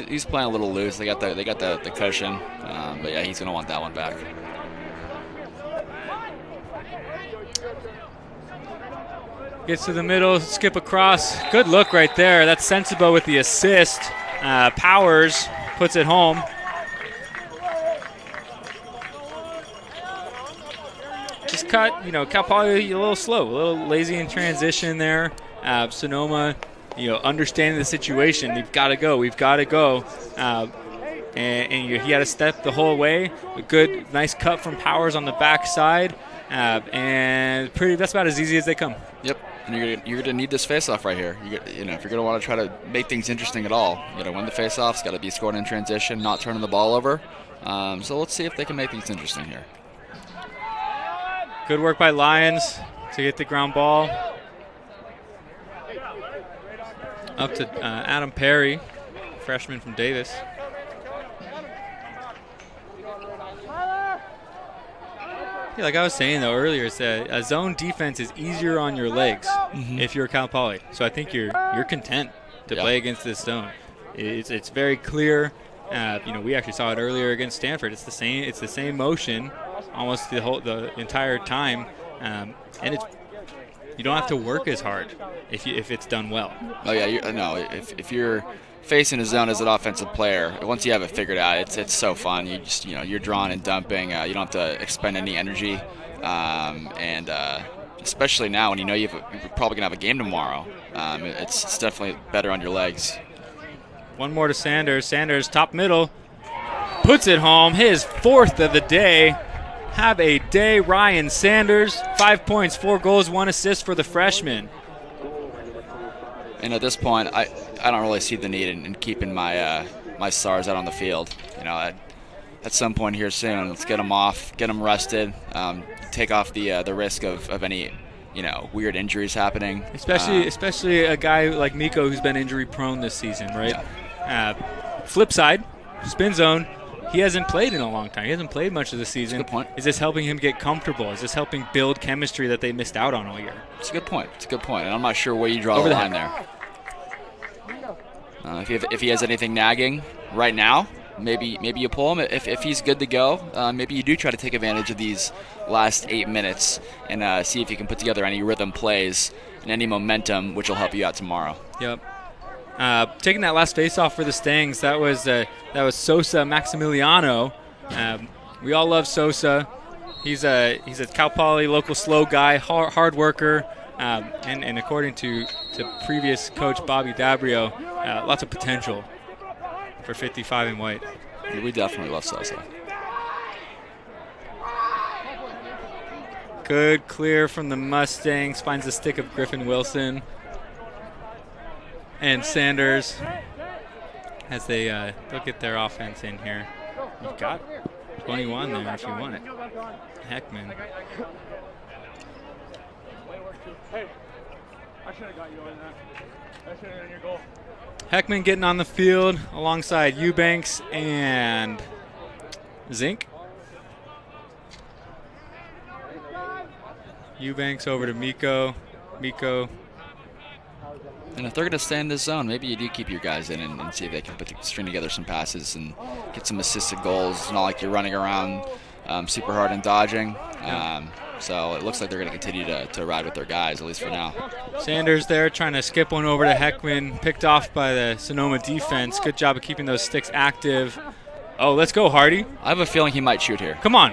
he's playing a little loose. They got the cushion, but yeah, he's gonna want that one back. Gets to the middle, skip across. Good look right there. That's Sensibo with the assist. Powers puts it home. Just cut, Cal Poly a little slow, a little lazy in transition there. Sonoma, understanding the situation. We've got to go. And he had to step the whole way. A good, nice cut from Powers on the backside. And that's about as easy as they come. Yep. And you're gonna need this face-off right here. If you're gonna want to try to make things interesting at all, you gotta win the face-offs. Got to be scoring in transition, not turning the ball over. So let's see if they can make things interesting here. Good work by Lions to get the ground ball. Up to Adam Perry, freshman from Davis. Yeah, like I was saying though earlier, it's a zone defense is easier on your legs if you're Cal Poly. So I think you're content to play against this zone. It's very clear. We actually saw it earlier against Stanford. It's the same motion almost the entire time, and you don't have to work as hard if it's done well. Oh yeah, if you're facing a zone as an offensive player, once you have it figured out, it's so fun. You just you're drawing and dumping. You don't have to expend any energy, and especially now when you're probably gonna have a game tomorrow. It's definitely better on your legs. One more to Sanders. Sanders top middle, puts it home. His fourth of the day. Have a day, Ryan Sanders. 5 points, 4 goals, 1 assist for the freshman. And at this point, I don't really see the need in keeping my stars out on the field. At some point here soon, let's get them off, get them rested, take off the risk of any weird injuries happening. Especially a guy like Miko who's been injury prone this season, right? Yeah. Flip side, spin zone. He hasn't played in a long time. He hasn't played much of the season. That's a good point. Is this helping him get comfortable? Is this helping build chemistry that they missed out on all year? It's a good point. And I'm not sure where you draw the line there. If he has anything nagging right now, maybe you pull him. If he's good to go, maybe you do try to take advantage of these last 8 minutes and see if you can put together any rhythm plays and any momentum, which will help you out tomorrow. Yep. Taking that last face-off for the Stangs, that was Sosa Maximiliano. We all love Sosa. He's a Cal Poly local slow guy, hard worker, and according to previous coach Bobby Dabrio, lots of potential for 55 and white. We definitely love Sosa. Good clear from the Mustangs, finds the stick of Griffin Wilson. And Sanders, as they look at their offense in here. You've got 21 there if you want it. Heckman. Hey, I should have got you on that. That should have been your goal. Heckman getting on the field alongside Eubanks and Zink. Eubanks over to Miko. And if they're going to stay in this zone, maybe you do keep your guys in and see if they can string together some passes and get some assisted goals. It's not like you're running around super hard and dodging. So it looks like they're going to continue to ride with their guys, at least for now. Sanders there trying to skip one over to Heckman. Picked off by the Sonoma defense. Good job of keeping those sticks active. Oh, let's go, Hardy. I have a feeling he might shoot here. Come on.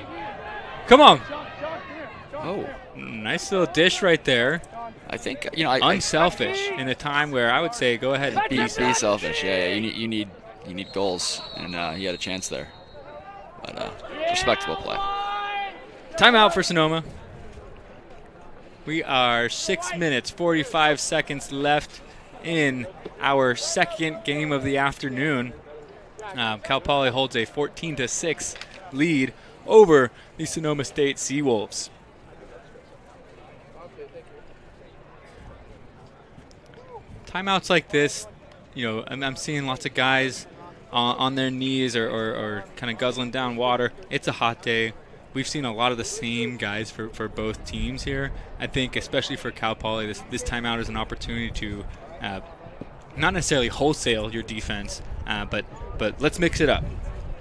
Oh. Nice little dish right there. I think unselfish in a time where I would say go ahead and be selfish. Yeah, you need goals, and he had a chance there. But respectable play. Timeout for Sonoma. We are 6 minutes, 45 seconds left in our second game of the afternoon. Cal Poly holds a 14-6 lead over the Sonoma State Seawolves. Timeouts like this, I'm seeing lots of guys on their knees or kind of guzzling down water. It's a hot day. We've seen a lot of the same guys for both teams here. I think especially for Cal Poly, this timeout is an opportunity to not necessarily wholesale your defense, but let's mix it up,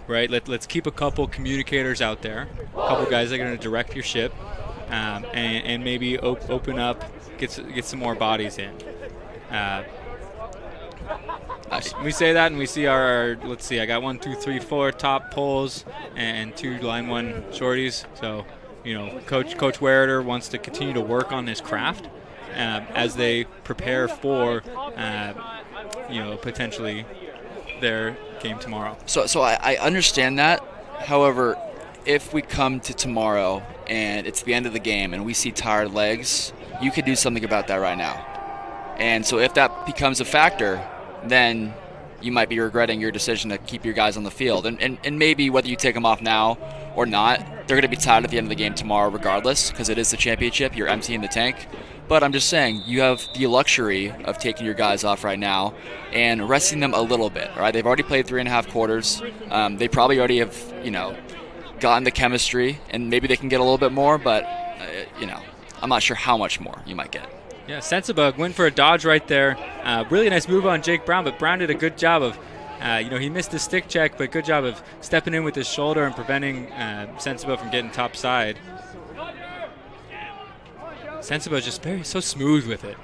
right? Let's keep a couple communicators out there, a couple guys that are going to direct your ship, and maybe open up, get some more bodies in. We say that, and we see our let's see, I got 1, 2, 3, 4 top pulls and 2 line 1 shorties. So, Coach Weriter wants to continue to work on his craft as they prepare for, potentially their game tomorrow. So I understand that. However, if we come to tomorrow and it's the end of the game and we see tired legs, you could do something about that right now. And so if that becomes a factor, then you might be regretting your decision to keep your guys on the field. And maybe whether you take them off now or not, they're going to be tired at the end of the game tomorrow regardless, because it is the championship. You're emptying the tank. But I'm just saying, you have the luxury of taking your guys off right now and resting them a little bit. All right, they've already played 3.5 quarters. They probably already have, gotten the chemistry, and maybe they can get a little bit more, but, I'm not sure how much more you might get. Yeah, Sensiba went for a dodge right there. Really nice move on Jake Brown, but Brown did a good job of, he missed the stick check, but good job of stepping in with his shoulder and preventing Sensiba from getting top side. Sensiba is just so smooth with it.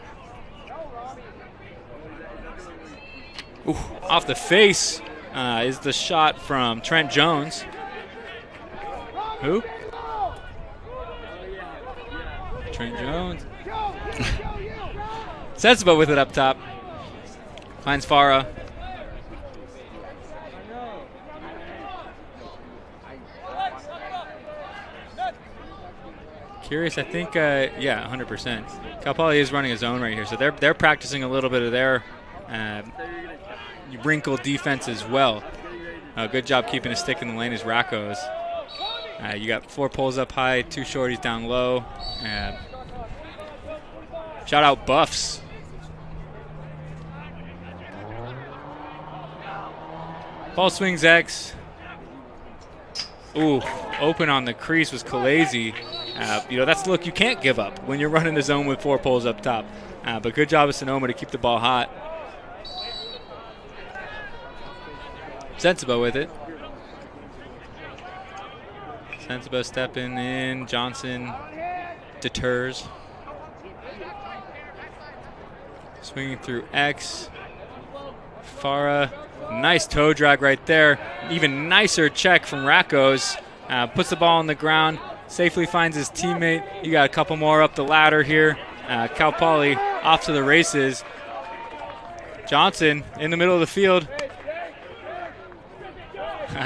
Ooh, off the face is the shot from Trent Jones. Who? Trent Jones. Sensiba with it up top. Finds Farah. Curious, I think, 100%. Cal Poly is running a zone right here, so they're practicing a little bit of their wrinkled defense as well. Good job keeping a stick in the lane as Racco's. You got 4 pulls up high, 2 shorties down low. Shout out Buffs. Ball swings X. Ooh, open on the crease was Khaleesi. That's the look you can't give up when you're running the zone with 4 poles up top. But good job of Sonoma to keep the ball hot. Sensiba with it. Sensiba stepping in. Johnson deters. Swinging through X. Farah. Nice toe drag right there. Even nicer check from Racco's. Puts the ball on the ground. Safely finds his teammate. You got a couple more up the ladder here. Cal Poly off to the races. Johnson in the middle of the field.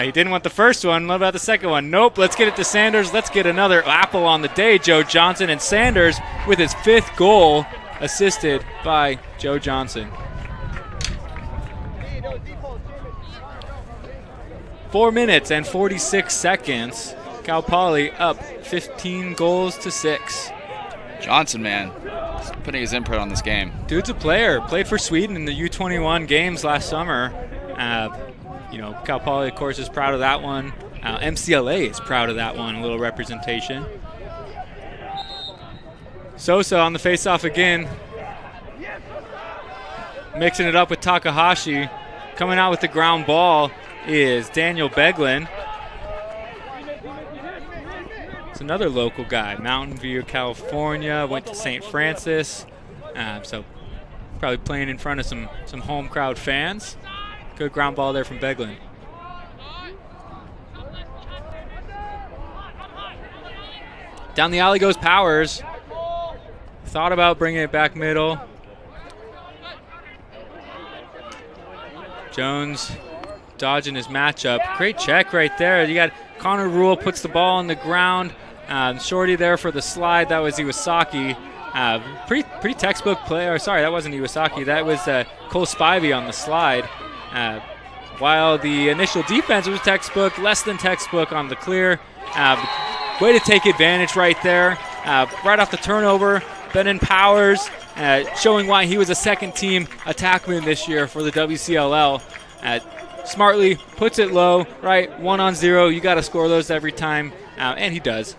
He didn't want the first one. What about the second one? Nope. Let's get it to Sanders. Let's get another apple on the day, Joe Johnson. And Sanders with his 5th goal, assisted by Joe Johnson. 4 minutes and 46 seconds. Cal Poly up 15 goals to 6. Johnson, man, he's putting his input on this game. Dude's a player. Played for Sweden in the U21 games last summer. Cal Poly, of course, is proud of that one. MCLA is proud of that one. A little representation. Sosa on the face-off again. Mixing it up with Takahashi. Coming out with the ground ball is Daniel Beglin. It's another local guy, Mountain View, California, went to St. Francis, so probably playing in front of some home crowd fans. Good ground ball there from Beglin. Down the alley goes Powers. Thought about bringing it back middle. Jones dodging his matchup. Great check right there. You got Connor Rule puts the ball on the ground. Shorty there for the slide. That was Iwasaki. Pretty textbook play. Or sorry, that wasn't Iwasaki. That was Cole Spivey on the slide. While the initial defense was textbook, less than textbook on the clear. Way to take advantage right there. Right off the turnover, Benin Powers showing why he was a second-team attackman this year for the WCLL. Smartly puts it low, right? 1-on-0. You got to score those every time, and he does.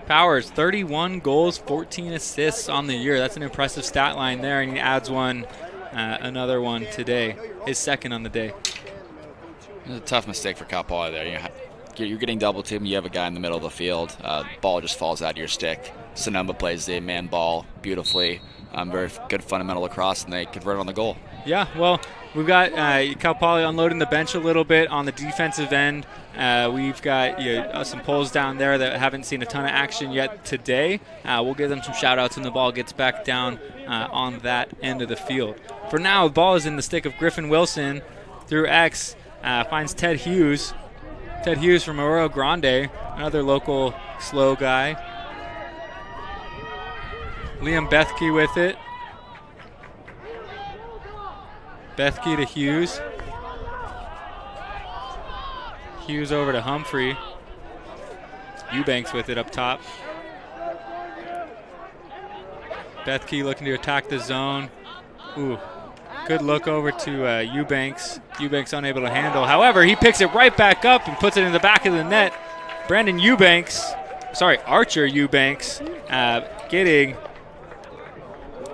Powers, 31 goals, 14 assists on the year. That's an impressive stat line there, and he adds another one today, his second on the day. It's a tough mistake for Cal Poly there. You're getting double teamed. You have a guy in the middle of the field. Ball just falls out of your stick. Sonoma plays the man ball beautifully. Very good fundamental lacrosse, and they convert on the goal. Yeah, well, we've got Cal Poly unloading the bench a little bit on the defensive end. We've got some pulls down there that haven't seen a ton of action yet today. We'll give them some shout-outs when the ball gets back down on that end of the field. For now, the ball is in the stick of Griffin Wilson through X. Finds Ted Hughes. Ted Hughes from Arroyo Grande, another local slow guy. Liam Bethke with it. Bethke to Hughes. Hughes over to Humphrey. Eubanks with it up top. Bethke looking to attack the zone. Ooh, good look over to Eubanks. Eubanks unable to handle. However, he picks it right back up and puts it in the back of the net. Archer Eubanks getting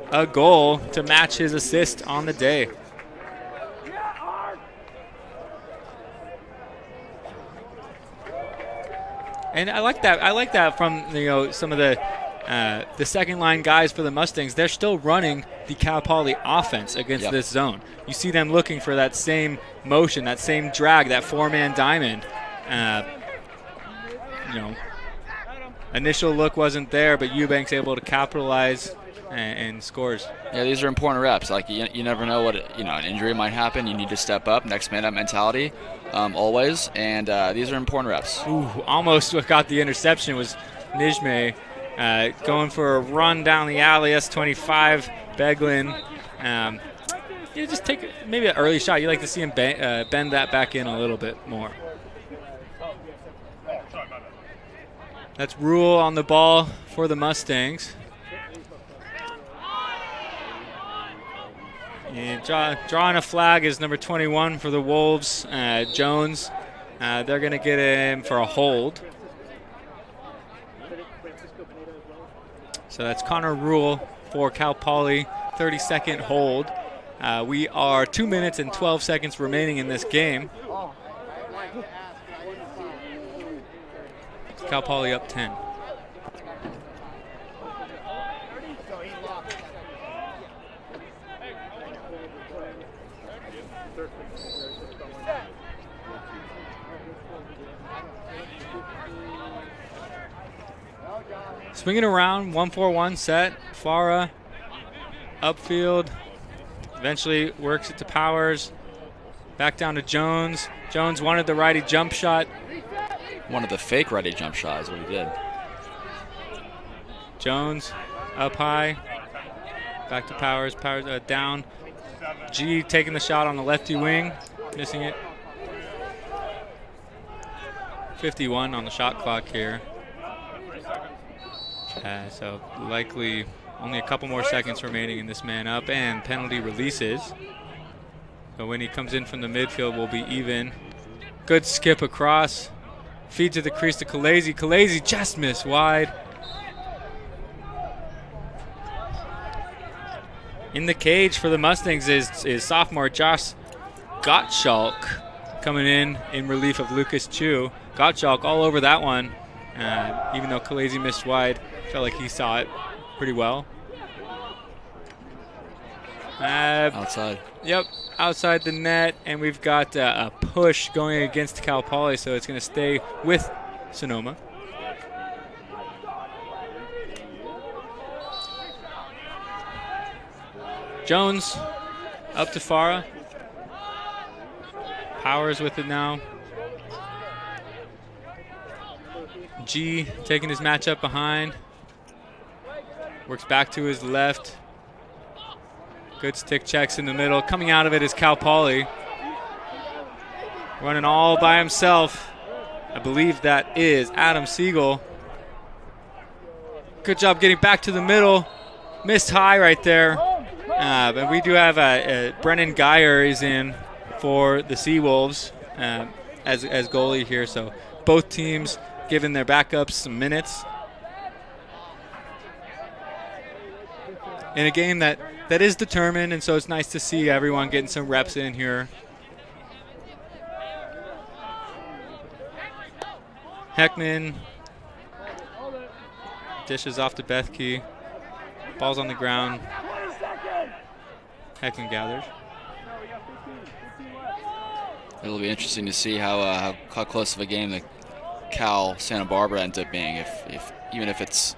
a goal to match his assist on the day. And I like that from some of the second line guys for the Mustangs. They're still running the Cal Poly offense against this zone. You see them looking for that same motion, that same drag, that four-man diamond. Initial look wasn't there, but Eubanks able to capitalize and scores. Yeah, these are important reps. Like you never know what an injury might happen. You need to step up, next man up mentality, always. And these are important reps. Ooh, almost what got the interception was Nijme going for a run down the alley. S25 Beglin. Just take maybe an early shot. You like to see him bend that back in a little bit more. That's Rule on the ball for the Mustangs. And drawing a flag is number 21 for the Wolves, Jones. They're going to get him for a hold. So that's Connor Rule for Cal Poly, 30-second hold. We are 2 minutes and 12 seconds remaining in this game. Cal Poly up 10. Swinging around, 1-4-1 set. Farah, upfield. Eventually works it to Powers. Back down to Jones. Jones wanted the righty jump shot. Wanted the fake righty jump shot is what he did. Jones up high. Back to Powers. Powers down. G taking the shot on the lefty wing. Missing it. 51 on the shot clock here. So likely only a couple more seconds remaining in this man up, and penalty releases. So when he comes in from the midfield, we'll be even. Good skip across. Feed to the crease to Khaleesi. Khaleesi just missed wide. In the cage for the Mustangs is sophomore Josh Gottschalk coming in relief of Lucas Chu. Gottschalk all over that one, even though Khaleesi missed wide. Felt like he saw it pretty well. Outside. Yep, outside the net, and we've got a push going against Cal Poly, so it's going to stay with Sonoma. Jones up to Farah. Powers with it now. G taking his matchup behind. Works back to his left. Good stick checks in the middle. Coming out of it is Cal Poly. Running all by himself. I believe that is Adam Siegel. Good job getting back to the middle. Missed high right there. But we do have Brennan Geyer is in for the Seawolves as goalie here. So both teams giving their backups some minutes. In a game that is determined, and so it's nice to see everyone getting some reps in here. Heckman dishes off to Bethke. Ball's on the ground. Heckman gathers. It'll be interesting to see how close of a game the Cal Santa Barbara ends up being. Even if it's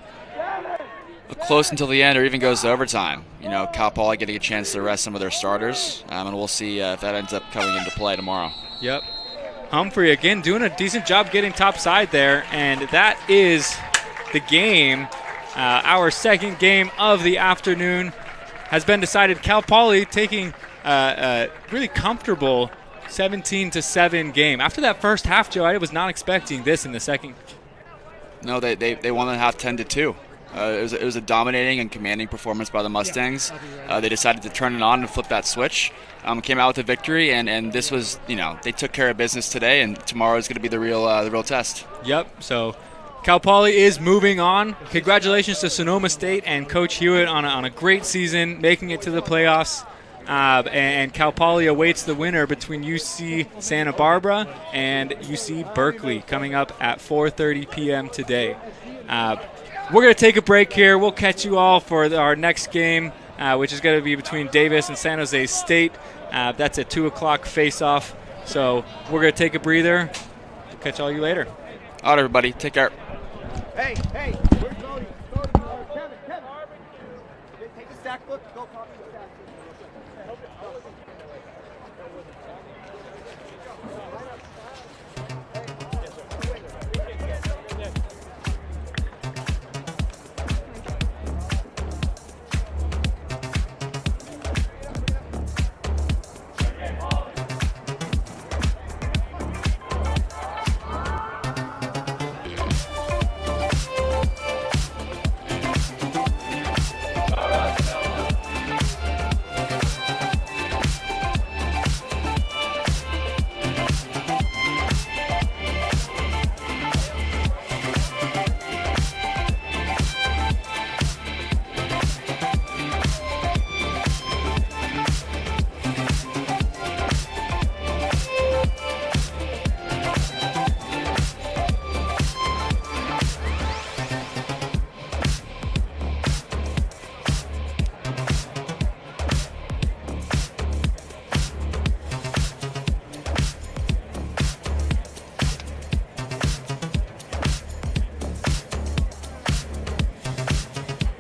close until the end or even goes to overtime. You know, Cal Poly getting a chance to rest some of their starters, and we'll see if that ends up coming into play tomorrow. Yep. Humphrey again doing a decent job getting top side there, and that is the game. Our second game of the afternoon has been decided. Cal Poly taking a really comfortable 17-7 game. After that first half, Joe, I was not expecting this in the second. No, they won the half 10-2. It was a dominating and commanding performance by the Mustangs. They decided to turn it on and flip that switch. Came out with a victory, and this was, they took care of business today, and tomorrow is going to be the real test. Yep. So Cal Poly is moving on. Congratulations to Sonoma State and Coach Hewitt on a great season, making it to the playoffs. And Cal Poly awaits the winner between UC Santa Barbara and UC Berkeley coming up at 4:30 p.m. today. We're going to take a break here. We'll catch you all for our next game, which is going to be between Davis and San Jose State. That's a 2 o'clock face-off. So we're going to take a breather. We'll catch all you later. All right, everybody. Take care. Hey, where's Cody? Kevin. Take the stack book. Go,